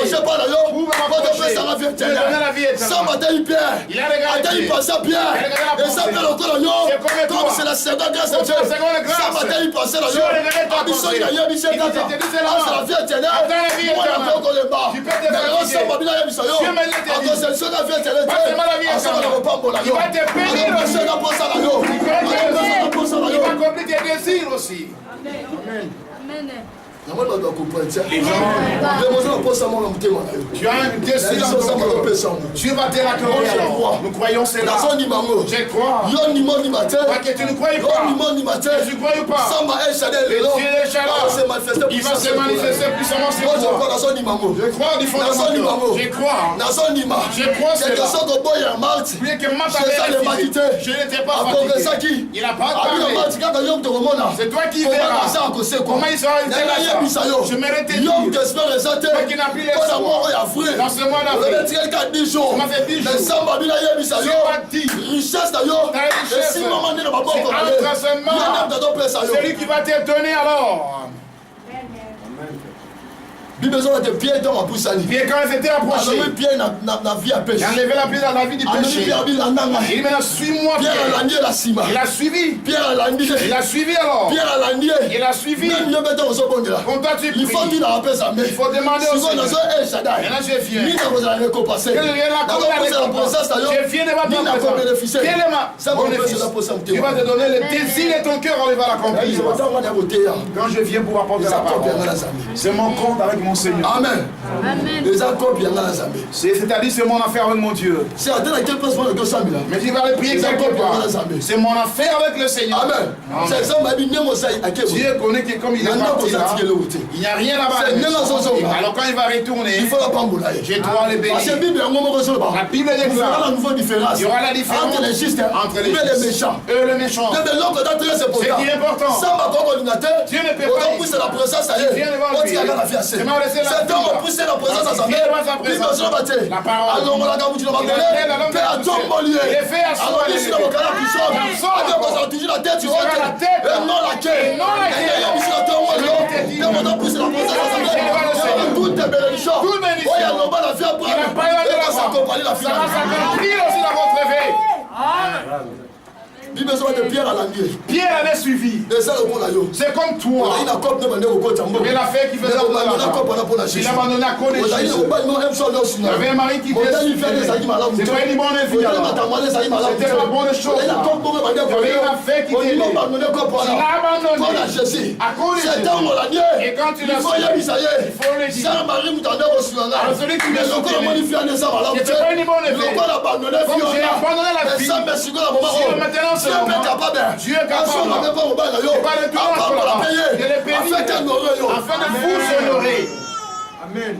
pour m'approcher. Tu me donnes la vie éternelle. Il a regardé Pierre. Comme c'est la seconde grâce de Dieu. Dieu regardait ta pensée. Il te dit c'est là. Attends la vie éternelle. Tu peux te faire Dieu me l'a dit. Pas seulement la vie éternelle. Il va te bénir aussi. Il va accomplir tes désirs aussi. Amen. Amen. Les gens, tu as un désir dans ton cœur. Dieu va te l'accorder alors. Nous croyons cela. Je crois. Pas que tu ne crois pas. Que tu ne crois pas. Le Dieu est Shaddai manifester Il va se manifester puissamment sur moi je toi. crois dans son imamo. Je crois du fond de mon cœur. Je crois. Dans son image. Je crois quelque cela. chose que boy a marti. Plus que Marthe C'est ça avait le refusé. quitté. Je n'étais pas A progressé fatigué. qui? Il n'a pas Abi parlé. marti kaka yom to komona. C'est toi qui Comment verras. ça encore Comment il sera arrivé là-bas. Je mérite de Yom dire. t'espère resate. Toi qui n'as plus les Pour soins. moi ya frère. Dans ce mois On d'avril. va tirer 4 jours. Ça m'a fait 10 jours. Mais samba bina yebisa C'est yo. pas dit. Richesse na yo. Ta richesse. Et si maman n'est pas bon C'est pour entre aller. ses mains. Il y a un place à yo. Celui qui va te donner alors. Bible besoin de Pierre dans ma poussani. Puis quand ils étaient approchés, Alors Pierre na vie à pêche. il a enlevé la pied dans la vie du Alors péché. Pierre bila nanga. Il dit maintenant suis-moi Pierre Pierre. a landié la cima. Il a suivi. Pierre a landié. Il a suivi alors. Pierre a landié. Il a suivi. Même mieux mettre au second là. Quand toi tu Il faut pries, qu'il rappelle sa mère. il faut demander au Si on a Seigneur. besoin El Shaddai. Maintenant je viens. Ni na vous allez repasser. Quelle est la récompense? Je viens de Ni na votre quoi bénéficier. Quel est ma Ça va bénéfice? la poser Tu vas te donner le désir de ton cœur, on va l'accomplir. Quand je viens pour apporter la parole, c'est mon compte avec mon Seigneur. Amen. Les accords bien dans la Zambie. C'est-à-dire c'est mon affaire avec mon Dieu. C'est à quel place pour le Gossam là. Mais tu vas aller prier quelque part. C'est mon affaire avec le Seigneur. Amen. C'est ça m'a dit Némosaï à quel Dieu connaît que comme il est parti là, il n'y a rien là-bas. Alors quand il va retourner, il faut la pamboulaye. je dois le bénir. Parce que Bible, La Bible il y aura la nouvelle différence. Il y aura la différence entre les justes et les méchants. Eux les méchants. Mais l'autre d'entre eux c'est pour Ce qui est important. Ça m'a pas ordinateur. Dieu ne peut pas. Autant pousser la présence à elle. Dieu ne va pas. C'est un homme pousser la présence à sa mère. La parole. Alors on l'a gardé dans ma télé. Père à ton molier. Alors ici dans mon canal qui sort. Alors on toujours la tête sur haute. Et non la queue. Et ici dans ton molier. Et on a poussé la présence à sa mère. Toutes tes bénédictions. Toute bénédiction. Oh, il y a un homme la vie à prendre. Il va pas y aller là-bas. S'accompagner la Ça va finale. s'accomplir aussi dans votre réveil. Il besoin de Pierre à l'anglais. Pierre avait suivi. Et ça le bon là yo. C'est comme toi. Il a copé de manière au côté en Et la fête qui faisait au Il a copé pour la Il Jésus. a abandonné à cause de Jésus. Il y avait un mari qui était c'est pas une bonne vie alors. C'était pas bonne chose. Il a Il y avait une fête qui était Il a abandonné pour la Jésus. À cause de C'est Jésus. un mon Et quand tu l'as il faut y aller, ça y est. il faut le dire. Ça Marie Moutanda au Suanga. Alors, celui qui Mais me le corps soutient. modifié en ça malade. C'était pas une bonne vie. Le corps abandonné Comme j'ai abandonné la vie. Ça me suit la maman. Si maintenant c'est Dieu le moment. est capable. Dieu est capable. On n'avait pas au bain yo. pas le tout Encore là, pour la là. payer. Je l'ai payé. Afin qu'elle n'aurait yo. Afin de vous honorer. Amen.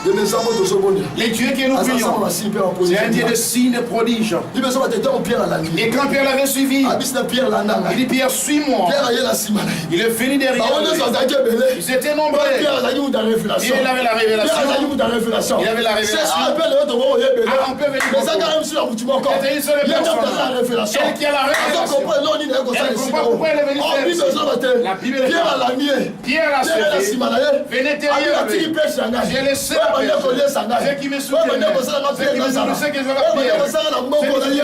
De mes amours de ce monde. Les dieux que nous prions, c'est un Dieu de signes, de prodiges. Il besoin de temps Pierre à la nuit. Et quand Pierre l'avait suivi, Abisna Pierre la nanga. il dit Pierre, suis-moi. Pierre a eu la simana. Il est venu derrière Bah on est lui. sur Daniel Belé. Ils étaient nombreux. Pierre a eu dans la révélation. Il avait la révélation. Pierre a eu dans la révélation. Il avait la révélation. C'est un peu le autre où il est belé. Ah, on peut venir Mais ça quand même sur la boutique encore. C'était une seule Il y a personne. dans la révélation. Elle qui a la révélation. Alors comprend non ni n'est comme ça Elle ici. comprend pourquoi elle est venue faire Bible ici. besoin de La Bible est Pierre a là. la nuit. Pierre a Pierre a la sauvé. simana. Venez derrière lui. Il pêche en Je le sais. Ce qui me soutient. Ce qui me soutient que je vais prier.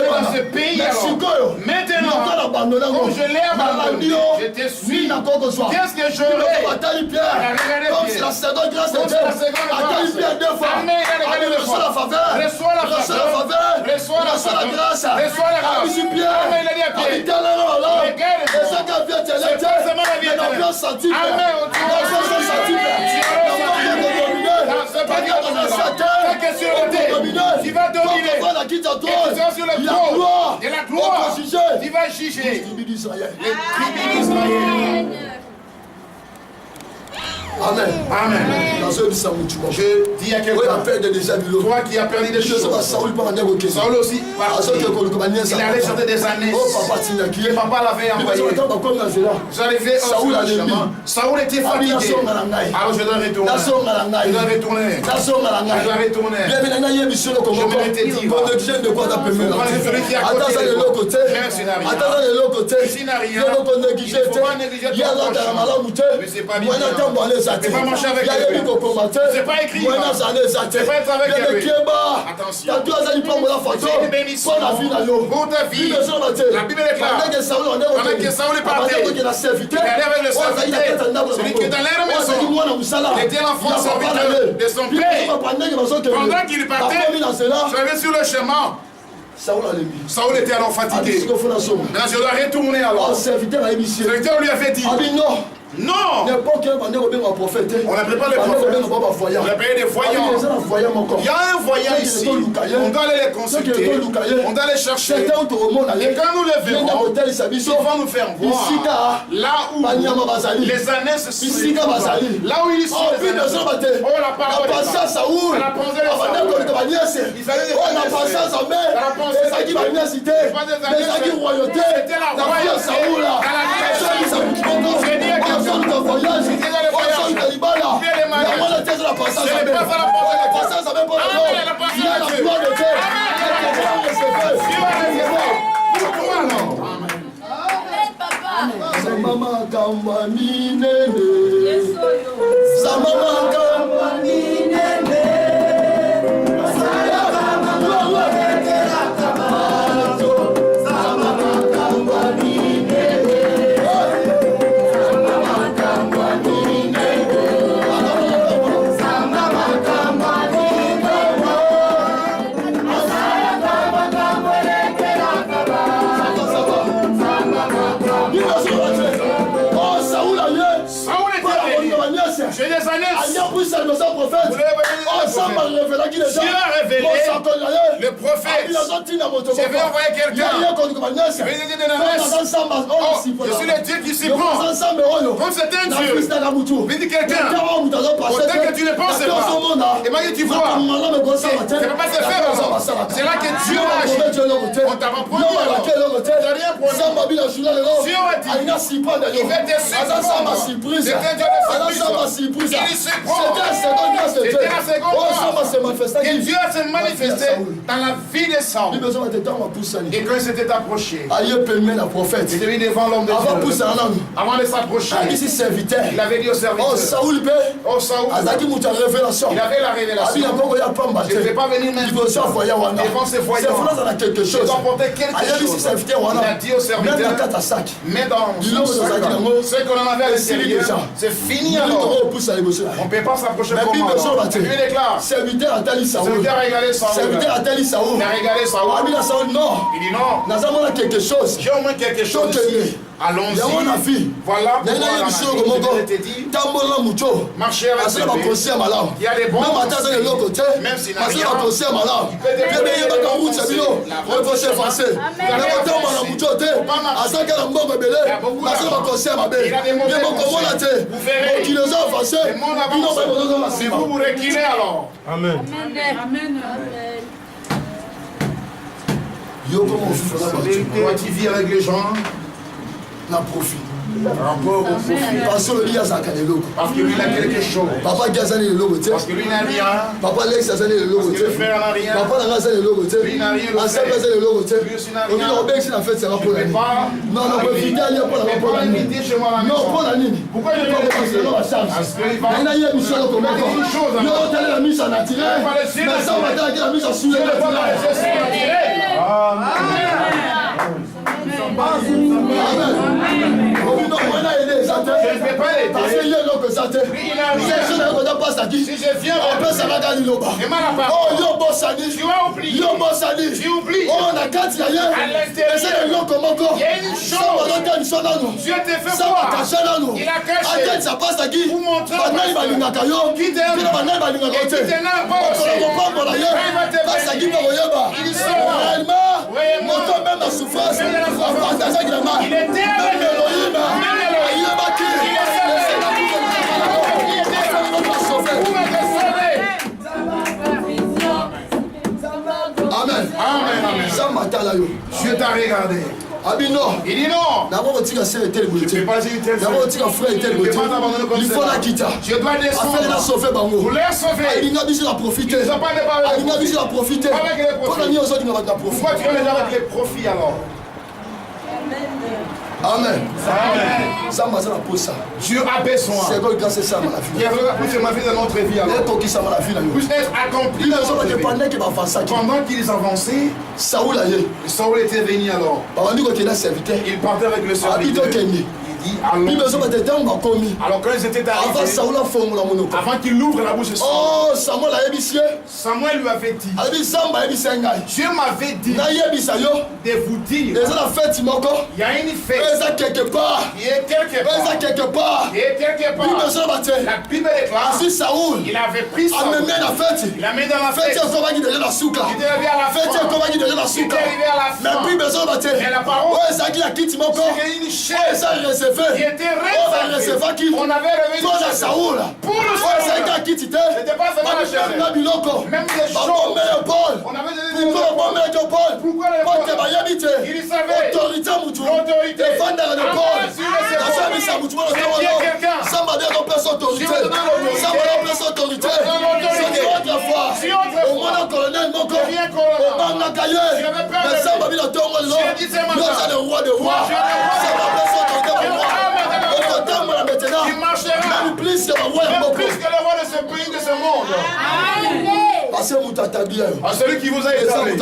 Dans ce pays alors. Maintenant, comme je l'ai abandonné, je te suis. Qu'est-ce que j'aurai? Comme c'est la seconde grâce de Dieu. Attends Pierre 2 fois. Reçois la faveur. Reçois la faveur. Reçois la grâce. Reçois la grâce. Amen. Il a dit à Pierre. Regarde. C'est forcément la vie éternelle. Amen. C'est pas dire dans la c'est que sur la terre, tu vas dominer. Et tu seras sur le trône de la gloire. Tu vas juger les tribus d'Israël. Amen. Amen. Je dis à quelqu'un, toi qui as perdu des choses, Saul aussi, il allait chanter des années. Et papa l'avait envoyé. J'arrivais au chemin. Saul était fatigué. Alors je dois retourner. Je dois retourner. Je dois retourner. Je vais te dire. Attends ça de l'autre côté. Attends ça de l'autre côté. Ici n'a rien. Il ne faut pas négliger ton prochain. Mais c'est pas bien. C'est pas marcher avec lui. C'est pas écrit. C'est pas être avec lui. Attention. C'est une bénédiction pour ta vie. La Bible est claire. Pendant que Saul est parti, il allait avec le serviteur. Celui qui est dans l'air maison. Il était l'enfant serviteur de son père. Pendant qu'il partait, j'avais sur le chemin. Saul était alors fatigué. Maintenant je dois retourner alors. Le serviteur lui avait dit. Non. N'importe quel bandit ou bien un prophète. On n'appelle pas les prophètes. On appelle des voyants. Il y a un voyant ici. On doit aller les consulter. On doit les chercher. Et quand nous les verrons, ils vont nous faire voir là où les années se suivent. Là où ils sont les années. Oh, la parole est là. Elle a posé les années. Ils allaient les années. Elle a posé les années. C'était la royauté. C'est dire que c'est dans le voyage. C'est pas ça la J'ai des années. Dieu a révélé le prophète. Je vais envoyer quelqu'un. Je suis le Dieu qui s'y prend. Comme c'est un Dieu. Mais dis quelqu'un. Peut-être que tu ne penses pas. Et maintenant tu vois. Ça ne peut pas se faire. C'est là que Dieu a agi. On t'a pas promis. Tu n'as rien promis. Dieu a dit. Il va te surprendre. C'est un Dieu de surprise. Il se prend. C'était la seconde fois que Dieu s'est manifesté dans la vie de Saul. Et quand il s'était approché, il est venu devant l'homme de Dieu. Avant de s'approcher, il avait dit au serviteur, oh Saoul, il avait la révélation. Je ne vais pas venir même devant ces voyants. Je dois apporter quelque chose. Il a dit au serviteur, mais dans ce qu'on en avait à l'extérieur, c'est fini alors. On ne peut pas s'approcher comme moi. Lui déclare, serviteur a régalé Saoul. Il a régalé Saoul. Il dit non. J'ai au moins quelque chose ici. Allons-y. Voilà pourquoi la dit, marcher avec ses bébés. Il y a des bons conseils. Même s'il n'a rien, il peut si vous vous reculez alors. Amen. Quand tu vis avec les gens, na profit. Rapport au profit. Parce que lui a quelque chose. Papa Gazani le logo. Parce que lui n'a rien. Papa Lex Gazani le logo. Parce que le frère n'a rien. Papa Gazani le logo. Lui n'a rien. Ensemble Gazani le logo. Lui aussi n'a rien. On dit Robert c'est la fête c'est rapport. Non, non, profiter aller pour la rapport. Non, pour la ligne. Pourquoi il ne pas passer dans la charge? Parce qu'il va. Il a une mission comme ça. Non, on a la mise en naturel. Mais ça va être la mise en sous. Je ne vais pas l'aider. Si je viens, tu as oublié. Tu oublies. À l'intérieur, il y a une chose. Dieu te fait voir. Il a caché. Pour montrer qui t'aime. Et qui t'aime pas aussi. Il saura. Il est Amen. Dieu t'a regardé. Il dit non. D'abord, on tire à serre et tel boulot. D'abord, on tire à frère et tel boulot. Il faut la quitter. Je dois descendre. Afin de la sauver, Bango. Vous les sauver. Il n'a pas profiter. Il n'a pas profiter. Pourquoi tu veux déjà avec les profits alors? Amen. Dieu a besoin. C'est donc grâce à ça, ma vie. Il y a ma vie dans notre vie alors. Puisse être accompli dans notre vie. Pendant qu'ils avançaient, Saoul était venu alors. Il partait avec le serviteur. Alors quand ils étaient arrivés, avant qu'il ouvre la bouche de Samuel lui avait dit, Dieu m'avait dit de vous dire, il y a une fête, il y a quelque quelque part. Et quelque part, la Bible déclare, Asi Saoul, il avait pris Saoul. amène la fête. Il a mis dans la Fête fête. comment qui devient la souka. Il est arrivé à la Fête fin. comment qui devient la Il souka. est arrivé à la Mais fin. puis besoin de Mais la parole, ouais, ça qui a quitté mon corps. c'est une Ouais, chaise ça réservé. qui était On va réservée. recevoir qui? On avait revenu Toi, la Saoul. pour le Ouais, ça qui Saoul. a quitté. C'était pas seulement la chaise. Même des choses. Paul. On avait donné Pourquoi bon maître Paul? Pourquoi le Paul Paul? te va y habiter. Il savait. Autorité mutu. L'autorité. Défendre de Paul. Amen, sur le La Seigneur. femme ça mutu. C'est bien quelqu'un. Ça m'a donné plus autorité. Si on te donne l'autorité. Ça m'a donné plus autorité. l'autorité. C'est autre fois. Si autrefois. Au moins un colonel mon corps. Deviens colonel. Au moins un cahier. J'avais peur de Mais ça lui. m'a mis dans ton rôle. J'ai dit ce matin. Nous sommes le roi de rois. Moi, je suis le roi. Ça m'a plus autorité pour moi. Amen. Autorité moi maintenant. Il marchera. Même plus que le roi de Même mon plus corps. que le roi de ce pays, de ce monde. Parce que vous êtes bien. À celui qui vous a établi.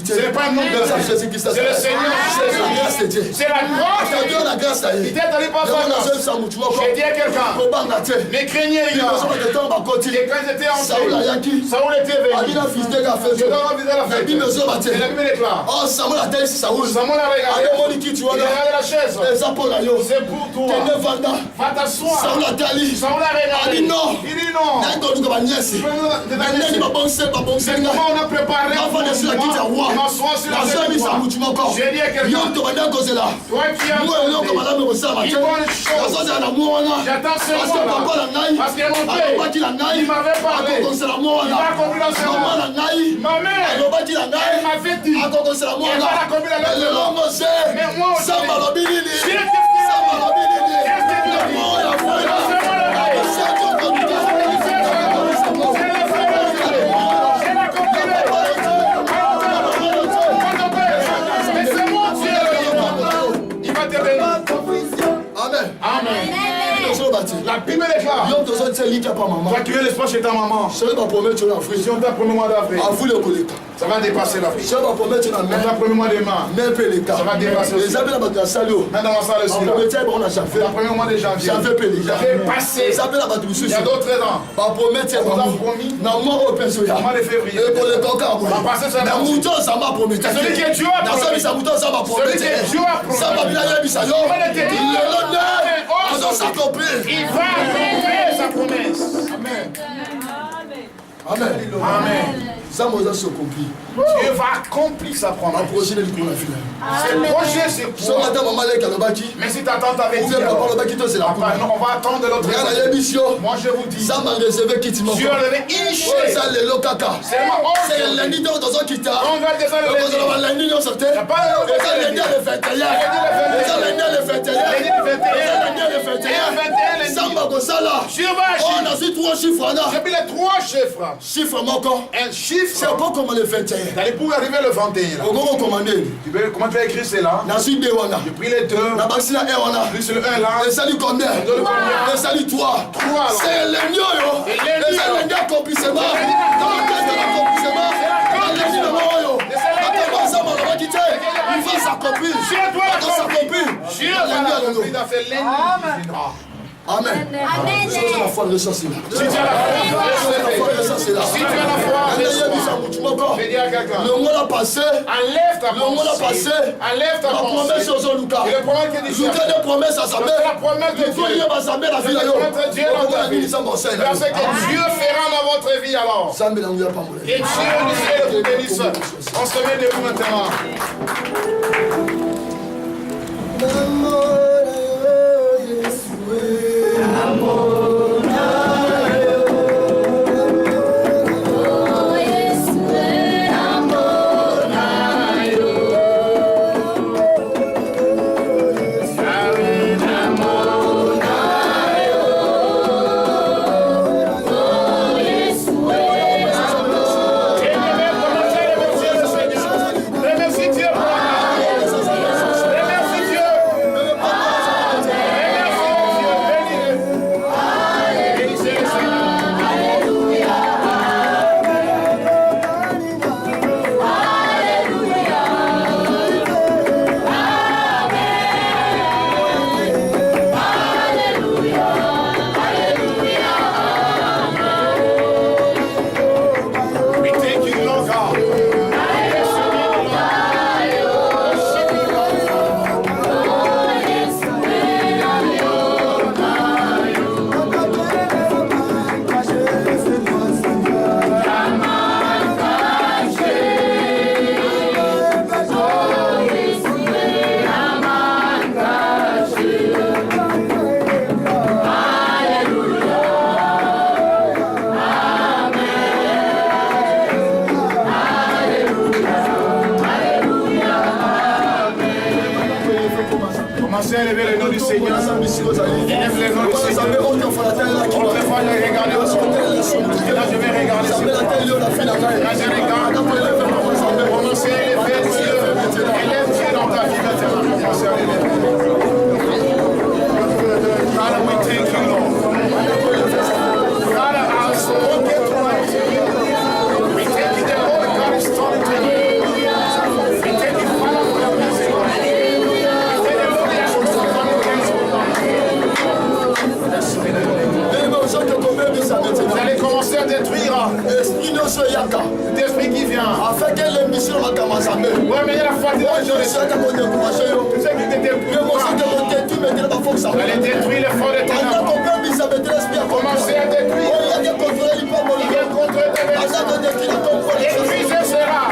Ce n'est pas un nom de C'est la Jésus-Christ. C'est le Seigneur. C'est la grâce de Dieu. C'est la grâce. C'est Dieu la grâce là. Il t'est allé par sa grâce. J'ai dit à quelqu'un, ne craignez rien. Et quand ils étaient entrés, Saoul était venu. Je dois visiter la fête. Et la Bible déclare. Samuel a regardé. Il a regardé la chaise. C'est pour toi. Va t'asseoir. Saoul a regardé. dit non. Il dit non. C'est comment on a préparé pour moi. Il m'assoit sur la chaise. J'ai dit à quelqu'un, toi qui as une bonne chose. J'attends ce mois-là. Parce que mon père, il m'avait parlé. Il m'a accompli dans ce mois. Ma mère, elle m'avait dit. Elle va l'accomplir dans le mois. Mais moi aussi, la Bible déclare. Toi qui veux l'espoir chez ta maman. Si on t'a premier mois d'avril, ça va dépasser l'Afrique. On t'a premier mois de mars, ça va dépasser aussi. Même dans la salle aussi. Le premier mois de janvier. J'avais passé. Il y a d'autres ans. On t'a promis. Le mois de février. On va passer ça dans celui que Dieu a promis. Celui que Dieu a promis. Il va accomplir sa promesse. Amen. Amen. Amen. Dieu va accomplir sa promesse. Ce projet, c'est pour. Mais si ta tante avait dit, non, on va attendre de l'autre côté. Moi je vous dis, Dieu a levé une chaise. Seulement 11 lundi donc dans un kita. On va descendre le lundi. lundi dans ce thème. Il n'y a pas de lundi le 21. Dieu va agir. On a su 3 chiffres là. J'ai pris les 3 chiffres. Chiffre encore. Un chiffre. C'est pas comme le 21. D'aller pour arriver le 21. Comment tu vas écrire cela? J'ai pris les 2. Plus le 1 là. Le salut combien? Le salut 3. C'est le mieux. C'est le accomplissement. Il va s'accomplir. Dieu va l'accomplir dans ce lundi. Amen. Si tu as la foi, ressens-la. Si tu as la foi, je dis à quelqu'un. Le mois l'a passé. Enlève ta pensée. Enlève ta La promesse pensée. sur Lucas. Et le problème que dit Lucas des promesses à sa mère. la promesse de Dieu. Verset que Dieu fera dans votre vie alors. Et Dieu nous bénisse. On se met debout maintenant. Remercie Dieu. élever le nom du Seigneur. Élève le nom du Seigneur. Autrefois, j'ai regardé au sol. Et là, je vais regarder sur toi. Là, je regarde. Commencez à élever Dieu. Élève Dieu dans ta vie. Commencez à l'élever. Father, we thank you, Lord. Father, our soul get right. We thank you, the Lord God is talking to you. We thank you, Father, for your blessing. We thank you, Lord, that you are coming against us. Vous allez commencer à détruire l'esprit qui vient. Afin que l'émission va commencer. Ouais, mais il y a la foi de Dieu. Tout ce qui t'était plus vous allez détruire les forts de ténèbres. Commencez à détruire. Il vient contre tes versets. Détruisez sera.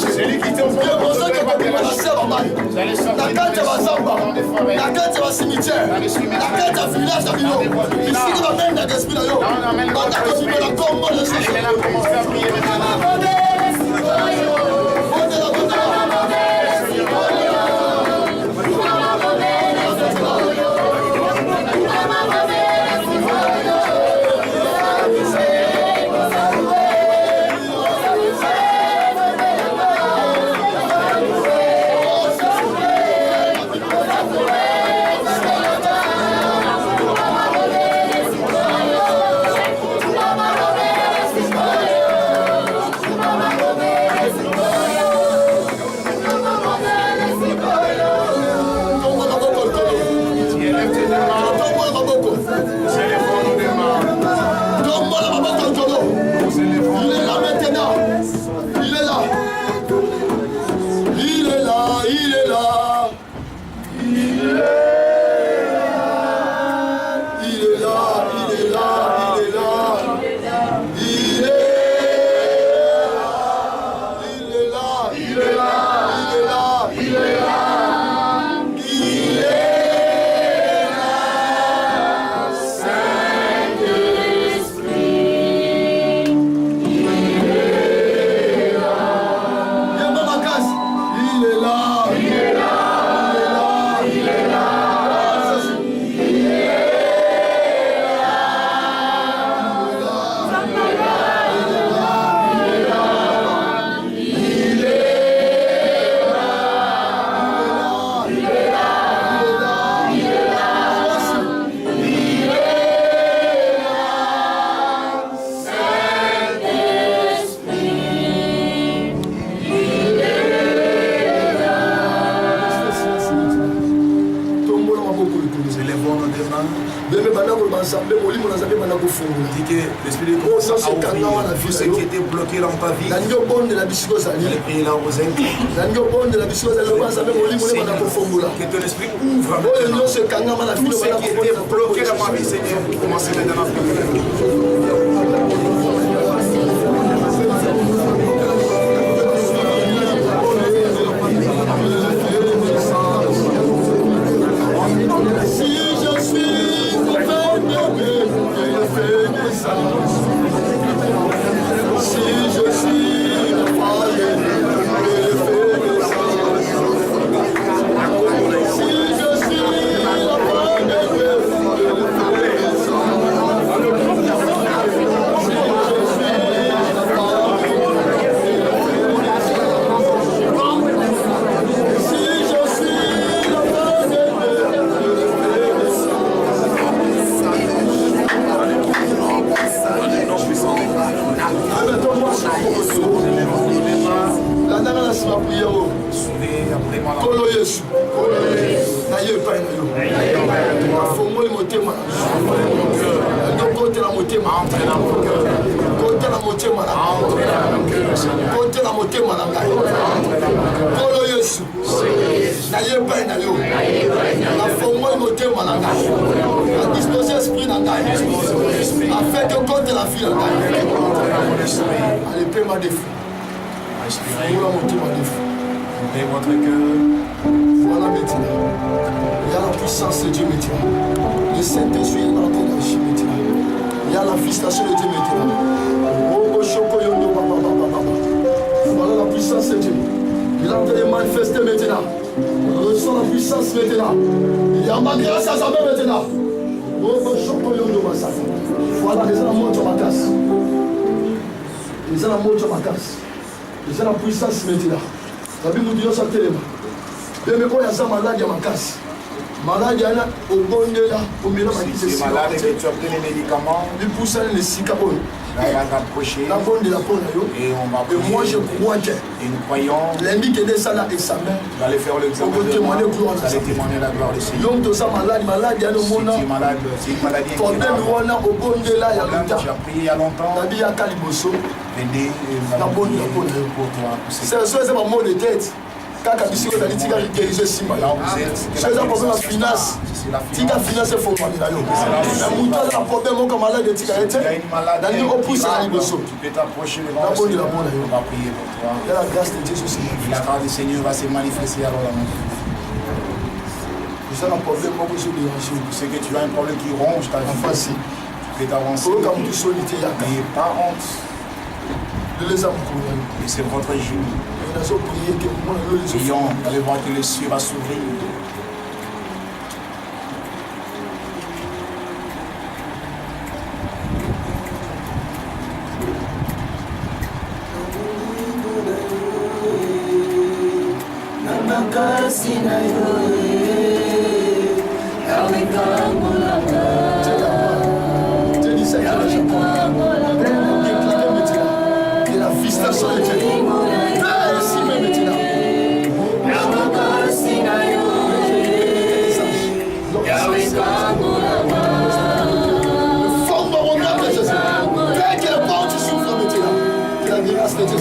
Celui qui te voit, l'esprit de Dieu a ouvert tout ce qui était bloqué dans ta vie. Allez prier là aux ailes. Que ton esprit ouvre maintenant. Tout ce qui était bloqué dans ma vie, Seigneur, commencez maintenant à prier. Si Fongoli motema. Côté la motema. Côté la motema. Côté la motema. Polo Yesu. Naye pas na yo. La fongoli motema na ngai. La disposer esprit na ngai. Afin que côté la fille na ngai. Allez paie ma défaut. Fongoli motema défaut. Paix votre cœur. Voilà maintenant. Il y a la puissance de Dieu maintenant. Le Saint-Esprit est entré dans le Dieu maintenant. Il y a la visitation de Dieu maintenant. Voilà la puissance de Dieu. Il est en train de manifester maintenant. On ressent la puissance maintenant. Il y a ma grâce à sa main maintenant. Voilà, les gens montent sur ma casse. Les gens montent sur ma casse. Les gens la puissance maintenant. La Bible dit ça tellement. Mais quand il y a ça malade, il y a ma casse. Malade, il y a au bon de là, au milieu de ma Si tu es malade et que tu as pris les médicaments, il pousse les sicabons. là il va t'approcher. La bonne de la bonne. Et on va Et moi je crois que et nous croyons, l'indique de ça là et sa main. vous allez faire l'examen. On va témoigner Vous gloire de allez ça. témoigner la gloire du Seigneur. Donc tout ça malade, il y a le Si monde. tu es malade, c'est une maladie Problème incurable. au bon de là, il y a Problème, tu longtemps. as prié il y a longtemps. La vie a Caliboso. Venez et nous La allons bonne, prier la bonne. pour toi. C'est ma mot de tête. Quand tu as dit que tu as guéri ce Là où vous êtes, c'est un problème de finance. Si tu as financé, il faut pas dire. Mais mon temps, la problème, comme malade de Tika, il y a une maladie dans le opus à incurable. Liboso. Tu peux t'approcher devant La le bonne, la Seigneur. bonne. On va prier pour toi. Il y a la grâce de Dieu sur ce Et monde. la grâce du Seigneur va se manifester alors là. C'est un problème, moi, je suis dérangé. C'est que tu as un problème qui ronge ta vie. Enfin, si. Tu peux t'avancer. Pour comme tu solité, il y a qu'à. N'ayez pas honte. De les âmes couronnées. Et c'est votre jour. Et nous avons prié que moi, nous les Prions, vous allez voir que le ciel va s'ouvrir. Dieu dit ça, il y a la et la visitation de Dieu. Là, ici même maintenant. Forme mon nom de Jésus. Dès que le bon tu souffres maintenant. Que la grâce de Dieu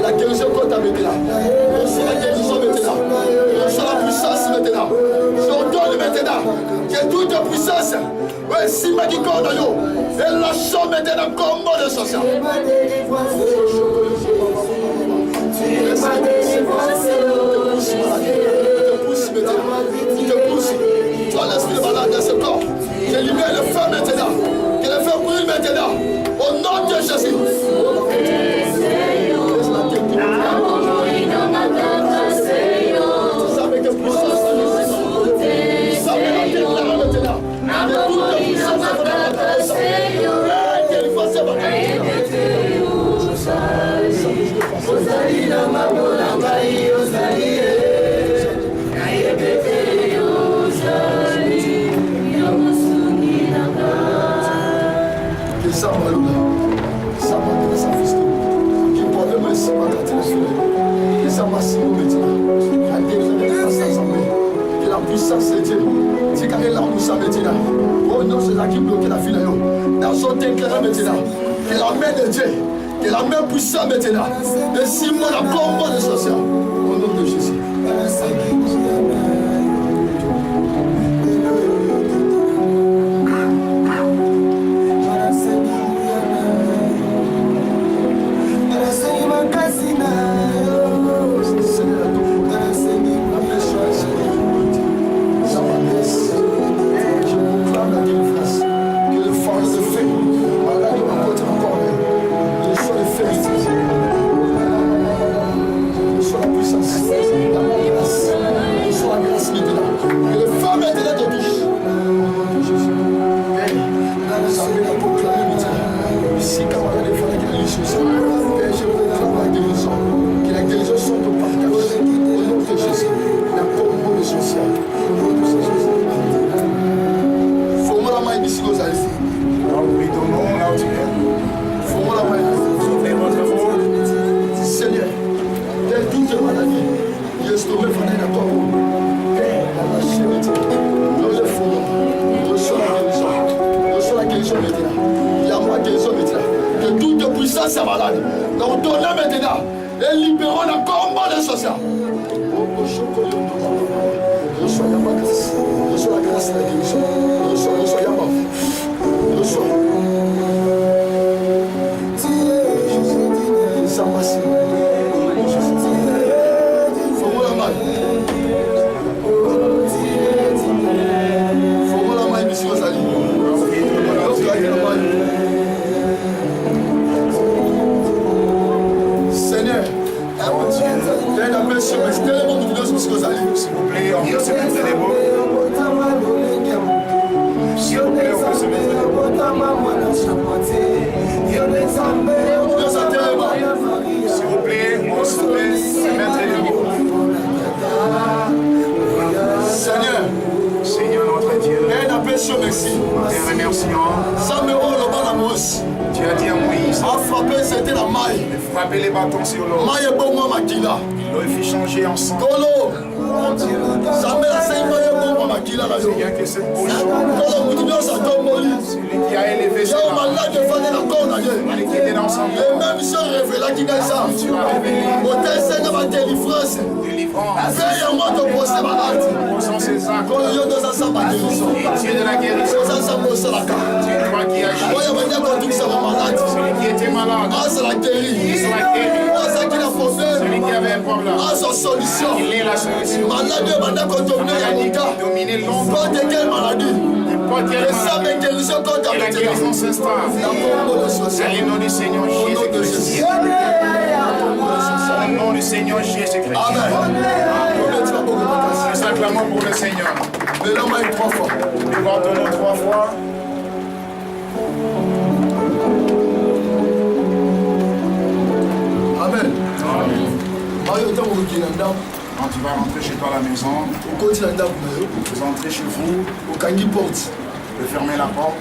la guérison contre ta maintenant. Reçois la guérison maintenant. Reçois la puissance maintenant. J'ordonne maintenant que toute puissance, si ma dit qu'on a yo, et la chambre maintenant comme mot de social. Toi l'esprit de malade dans ce corps, je libère le feu maintenant, que le feu brûle maintenant, au nom de Jésus. Puissance de Dieu, c'est quand la moussa maintenant. Oh non, c'est là qui bloque la fille dans son éclairage maintenant. Que la main de Dieu, que la main puissante maintenant. Et si moi la bombe de sorcière, au nom de Jésus. maintenant te touche. Que la guérison soit ton partage. Au nom de Jésus, la communion sociale. Au nom de Jésus. Faut-moi la main ici, vous allez. Nous donnons là où tu es. Faut-moi la main. Soufflez votre mot. Seigneur, quelle toute maladie, il est tombé pendant la toi. Père, dans la chaîne, nous le faisons. Reçois la guérison maintenant. Il y a moi guérison maintenant. Que toute puissance est malade. Donc donnons maintenant. Et libérons la combat des sociaux. Reçois la grâce. Reçois la grâce de la guérison. Reçois la mort. Reçois. Faut-moi la main. Faut-moi la main, monsieur Ozali. Seigneur, fais la paix sur mes tellement de monsieur Ozali. S'il vous plaît, on peut se mettre les mots. S'il vous plaît, on peut se mettre les mots. S'il vous plaît, on se met se mettre les mots. Seigneur, Seigneur notre Dieu, fais la paix sur merci. te remercions. Ça me rend le bon amour. Tu as dit à Moïse A frappé, c'était la maille. de frapper les bâtons sur l'eau. Maille est bon, moi, Makila. L'eau est fait changer en sang. Kolo, ça me la saigne, maille est bon, moi, Makila. Seigneur, que cette bouche, Kolo, vous dites, ça tombe, Moli. celui qui a élevé Il y ses a un mains, malade de faire de la corne, qui était dans son et cœur, même si on révèle qui gagne ça, tu as révélé au tessin de ma délivrance, délivrance. veille à moi de procès malade. Posons ses actes. Kolo, yo, dans un sang, ma guérison. Dieu de la guérison, Dans un sang, mon sang, la carte. tu es toi qui agis. Moi, il y a un gars qui ça va malade. Celui qui était malade, Ah, c'est la guérie. il sera guéri. Ah, c'est qui la problème. Celui qui avait un problème, Ah, c'est solution. il est la solution. Maladie, maintenant, quand on venait à mon Maladie cas. qui dominait longtemps, Pas de quelle maladie. n'importe quelle Et ça, maladie. mais guérison quand Et la guérison s'installe. Dans le nom de Jésus. Dans le nom du Seigneur Au nom de Jésus-Christ. Jésus. Au nom du Seigneur Jésus-Christ. Amen. Nous acclamons pour le Seigneur. Mais là, moi, 3 fois. Nous pardonnons 3 fois. Amen. Mario, tant que vous êtes Quand tu vas rentrer chez toi à la maison, au continent, vous entrez chez vous, au Kangi porte. vous fermez la porte,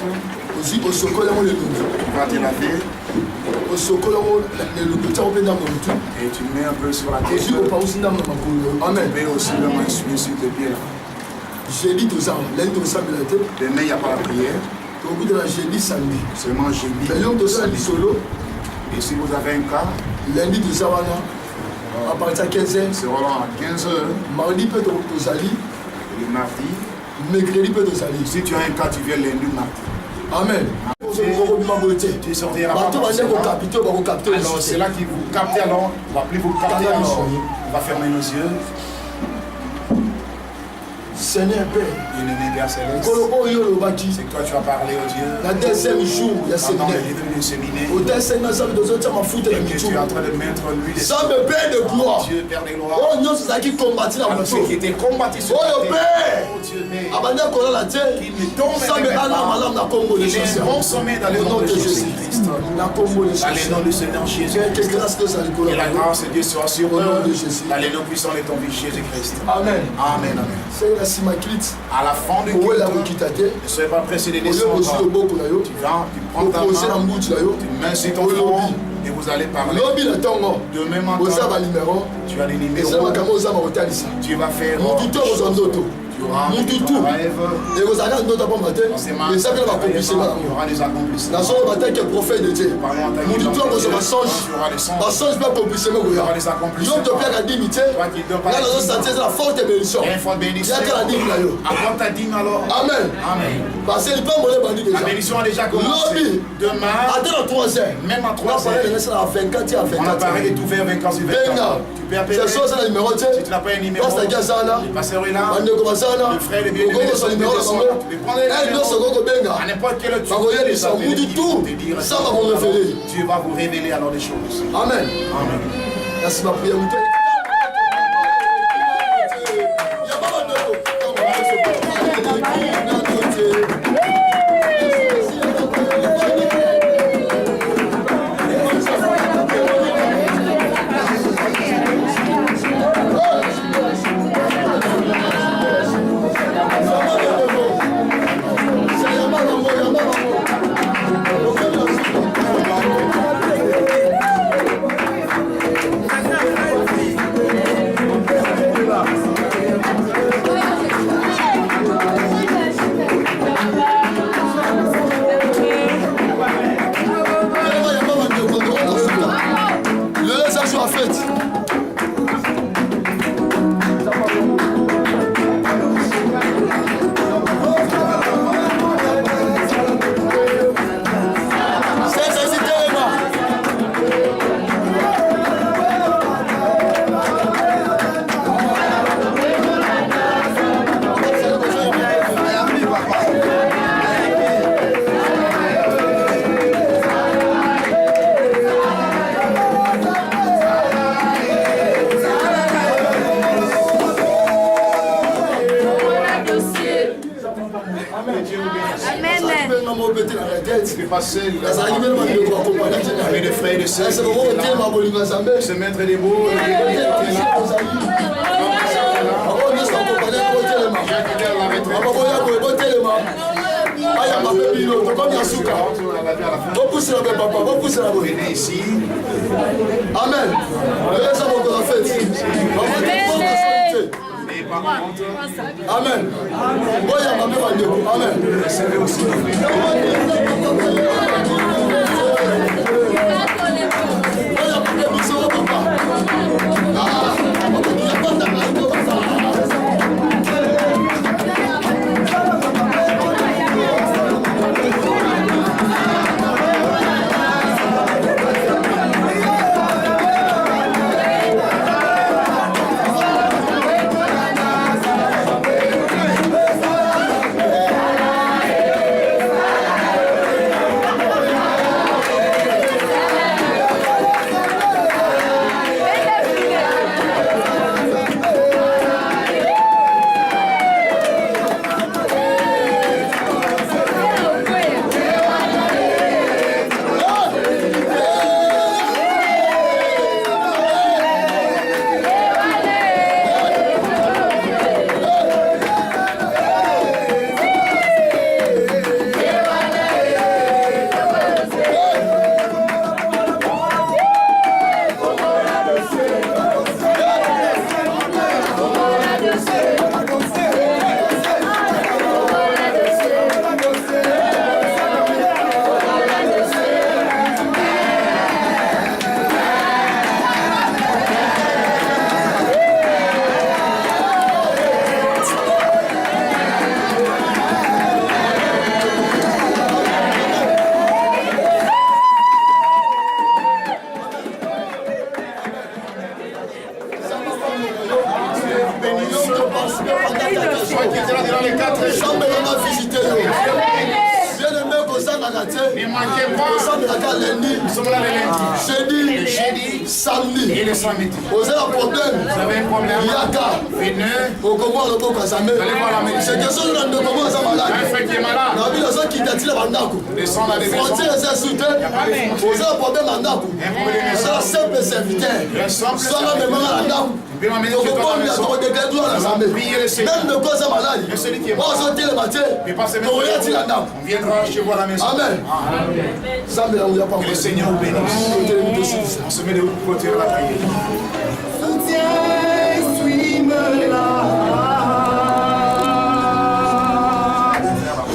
Aussi, au Sokol, on le tu vas te laver au Sokol, le petit open dans mon tout. et tu mets un peu sur la tête. Aussi, au Paousin, dans ma couleur. Amen. Tu mets aussi le main essuyer sur tes pieds. J'ai dit tout ça. L'un de ça, il a été. Demain, il n'y a pas la prière, Au bout de la jeudi, samedi. seulement jeudi. Mais l'homme de ça, il solo. Et si vous avez un cas, Lundi, tout ça, à partir de 15h. c'est vraiment à 15h, Mardi, peut-être au Sali. le mardi. Mercredi, peut-être au Sali. Si tu as un cas, tu viens lundi ou mardi. Amen. Tu sortiras pas. Bateau va dire au capitaux, va au capitaux. Alors c'est là qu'il vous capte, alors on va plus vous capter, alors on va fermer nos yeux. Seigneur Père, Bien-aimé Père Céleste, c'est c'est que toi tu as parlé au Dieu la deuxième jour, il y a pendant séminaire. le livre du séminaire Au deuxième jour, ça me donne ça m'a foutu la et que tu es en mission. train de mettre l'huile Ça me Père de gloire. Dieu, Père des gloires, Oh non, c'est ça qui combattit la à moto. ceux qui étaient combattus sur Oh la le terre. Père, Oh Dieu, Père, abandonné à Kola la terre. qu'il ne tombe Ça me alarme, alarme, la combo de il est chasseurs. consommé dans le Au nom nom de de Jésus. Jésus-Christ. La combo de Dans le nom chasseurs. du Seigneur Que Jésus-Christ. grâce que ça lui Et la colle. grâce de Dieu soit sur Au nom eux. de Jésus. Dans le nom puissant de ton fils Jésus-Christ. Amen. Amen, amen. C'est la simacrite. À la fin du Où est la culte, Bukitaté? ne soyez pas pressé de Au lieu aussi le descendre. beau qu'on a eu. Tu viens, tu prends ta Opposé la main, bouche là, yo. tu mets sur ton front et vous allez parler. Lobby le tongo. Demain Oza matin, ba numéro. tu as les Et numéros. ça va comme oza ba otalisa. Tu vas faire Mututu oza ndoto. tu auras Mututu. ton rêve. Et ozaka ndoto pa matin. Dans ces Et ça que va accomplir mains, il y aura des accomplissements. na so ba tant que prophète de Dieu. Mututu oza ba songe. Tu auras des songes. Ba songe pas accomplissement Tu goya. auras des Yo accomplissements. to pia ka dimité. Toi qui dois pas Là dans sentir la forte bénédiction. il y a une forte bénédiction. Ya ka la dîme là yo. Apporte ta dîme alors. Amen. Amen. Parce que il peut mourir bandi La déjà. bénédiction a déjà commencé. Lobby. Demain, Attends à 3 heures. même à Là 3 parler heures, de ça à 24 à on 24. apparaît est ouvert 24 sur 24. Benga. Tu peux appeler. C'est ça le numéro tu Si tu n'as pas un numéro, Pasteur Gazana. le pasteur est là. Bande comme ça là. Le frère est bien aimé. Son numéro là Tu peux prendre les elle numéros. se go benga. À n'importe quelle heure tu Bagoye peux les sang appeler, du ils tout. vont te dire, Ça va vous révéler. Dieu va vous révéler alors des choses. Amen. Amen. Merci ma prière. Il y a pas de Tu n'es pas seul. Mais de frères et de sœurs. Se mettre des mots. Venez ici. Amen. Amen. Amen. Recevez aussi nos frères. Ne manquez pas. Jeudi, samedi. Et le samedi. Vous avez un problème. Vous avez un problème. Venez. Vous allez voir la médecine. C'est quelque chose de comment ça malade. Un frère qui est malade. Descends dans les maisons. Vous avez un problème en Naku. C'est un simple serviteur. Soit la même Priez le Seigneur. même de quoi ça malade. Celui qui est On va sortir le matin. Mais pas seulement. On viendra chez vous à la maison. Amen. Que le Seigneur vous bénisse. On se met de côté de la prière.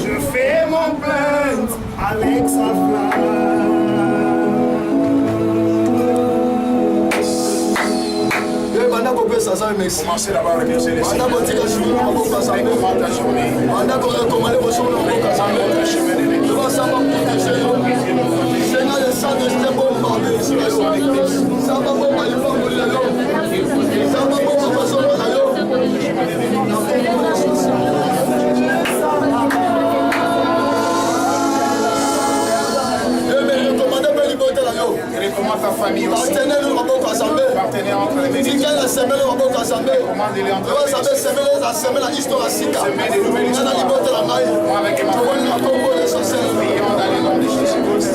Je fais mon plainte avec sa flamme. Commencez d'abord à remercier le Seigneur. Seigneur, le sang de ce bon parler. Ça va pas mal pour le lion. Ça va pas mal pour le lion. Recommande ta famille aussi. Partenaire entre les bénédictions. Recommande-les entre les bénédictions. Semer des nouvelles histoires. Moi avec ma famille. Prions dans le nom de Jésus-Christ.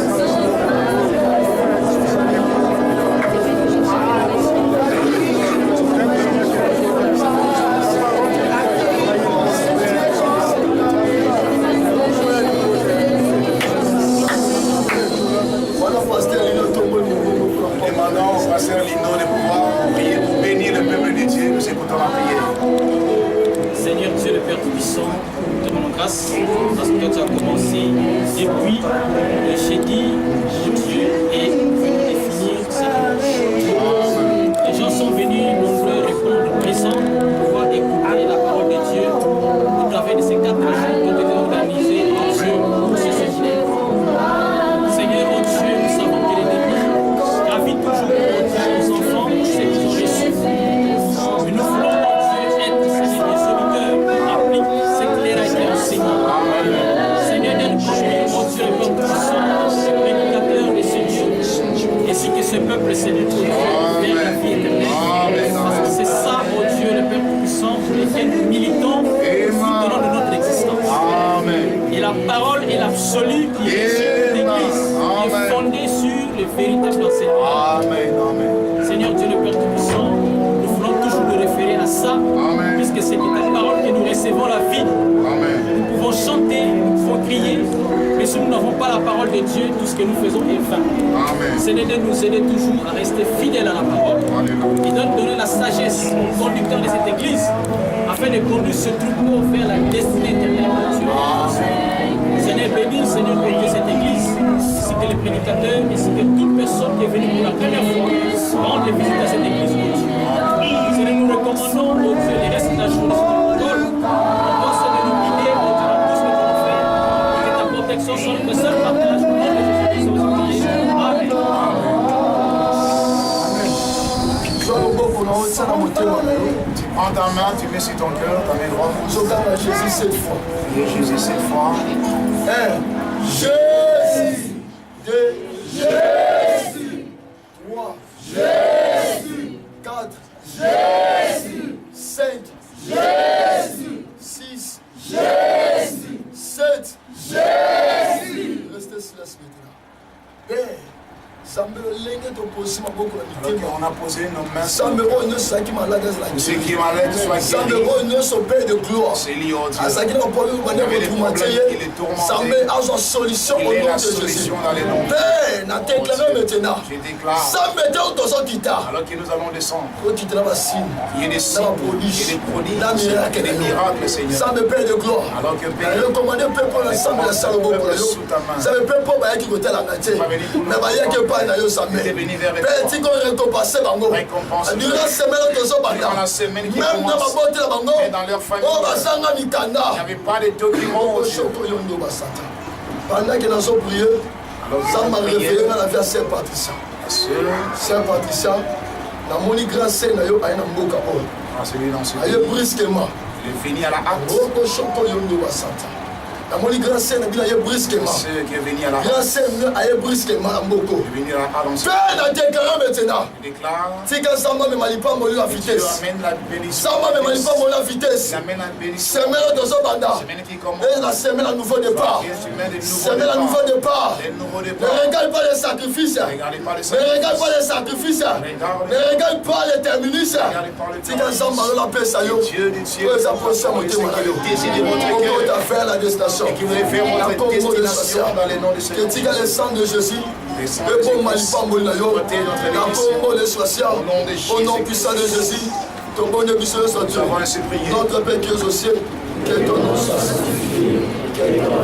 Demandons au pasteur Lino de pouvoir prier pour bénir le peuple de Dieu. Nous écoutons la prière. Seigneur Dieu, le Père Tout-Puissant, nous te rendons grâce parce que tu as commencé depuis le jeudi, mon Dieu, et venu définir ce dimanche. Les gens sont venus nombreux répondre présents pour pouvoir écouter la parole de Dieu au travers de ces 4 jours qui ont été organisés en Dieu pour ce séminaire. Seigneur, mon Dieu, nous savons que l'ennemi gravite toujours nos enfants, ceux qui ont reçu. Mais nous voulons, mon Dieu, être Seigneur des auditeurs, applique ce qui leur a été enseigné. Seigneur, donne conduire, mon Dieu, le peuple puissant, le prédicateur de ce Dieu, ainsi que ce peuple, Seigneur, qui vers la vie éternelle. Parce que c'est ça, mon Dieu, le peuple puissant, pour lequel nous militons tout au long de notre existence. la parole est l'absolu qui est sur l'Église, qui est fondée sur le véritable enseignement. Amen. Amen. Seigneur Dieu le Père Tout-Puissant, nous voulons toujours nous référer à ça, puisque c'est de ta parole que nous recevons la vie. Amen. Nous pouvons chanter, nous pouvons crier, mais si nous n'avons pas la parole de Dieu, tout ce que nous faisons est vain. Seigneur, de nous aider toujours à rester fidèles à la parole. Et de donner la sagesse aux conducteurs de cette église, afin de conduire ce troupeau vers la destinée éternelle de Dieu. Seigneur, bénis, Seigneur, pour cette église, ainsi que les prédicateurs, ainsi que toute personne qui est venue pour la première fois, rendre visite à cette église, oh Dieu. Seigneur, nous recommandons, oh Dieu, les restes de la journée sur ton col. On pense de nous guider, oh Dieu, dans tout ce que nous avons fait, et que ta protection soit notre seul partage, au nom de Jésus-Christ, nous avons prié. Amen. Tu prends ta main, tu mets sur ton cœur, ta main droite. Jésus cette fois. Jésus cette fois. Jésus. Jésus. 3. Jésus. 4. Jésus. 5. Jésus. 6. Jésus. 7. Jésus. Restez silence maintenant. On a posé nos mains sur ce qui est malade, soit guéri. C'est lié au Dieu. Il y avait des problèmes qui les tourmentaient. Il est la solution dans les noms. Je déclare, alors que nous allons descendre, il y a des signes, il y a des prodiges, il y a des miracles, Seigneur. Alors que Père, sous ta main, Père, tu récompenser bango. Durant la semaine qui commence, et dans leur famille, il n'y avait pas de documents. Pendant que nous avons prié, ça m'a référé à la vie à Saint Patricia. Saint Patricia, dans mon grand sœur, il y a un mboka. Il y a brusquement. Il est fini à la hâte. La moni grand sœur n'a bien brusquement. Grand sœur a brusquement à Mboko. Père n'a déclaré maintenant. Si quand ça m'a même pas molli la vitesse. Ça m'a même pas molli la vitesse. Semaine dans ce banda. Et la semaine à nouveau départ. Semaine à nouveau départ. Ne regarde pas les sacrifices. Ne regarde pas les sacrifices. Ne regarde pas les terminus. Si quand ça m'a la paix ça yo. Ça peut se monter mon ayo. On va faire la destination. Et qui voudrait faire votre destination dans les noms de Seigneur. Que tu as le sang de Jésus. Et pour Malipambo, au nom puissant de Jésus, ton bon Dieu soit Dieu. Notre Père qui est au ciel, que ton nom soit sanctifié. Que ton nom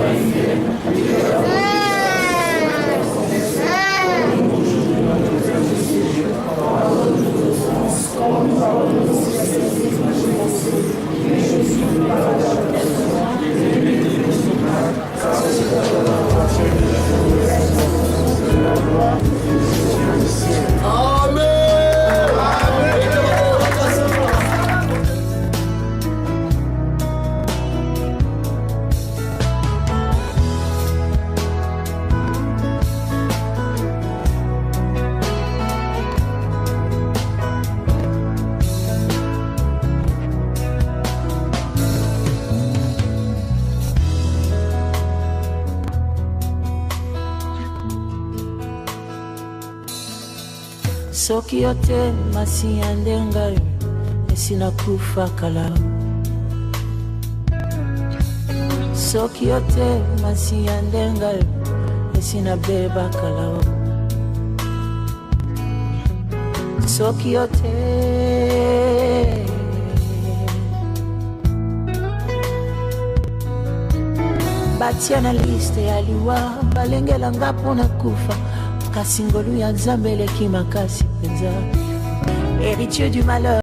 soki yote masi ya ndenga esina kufa kala soki yote masi ya ndenga esina beba kala soki yote batia na liste ya liwa balengela nga mpona kufa kasi ngolu ya nzambe eleki makasi penza héritier du malheur.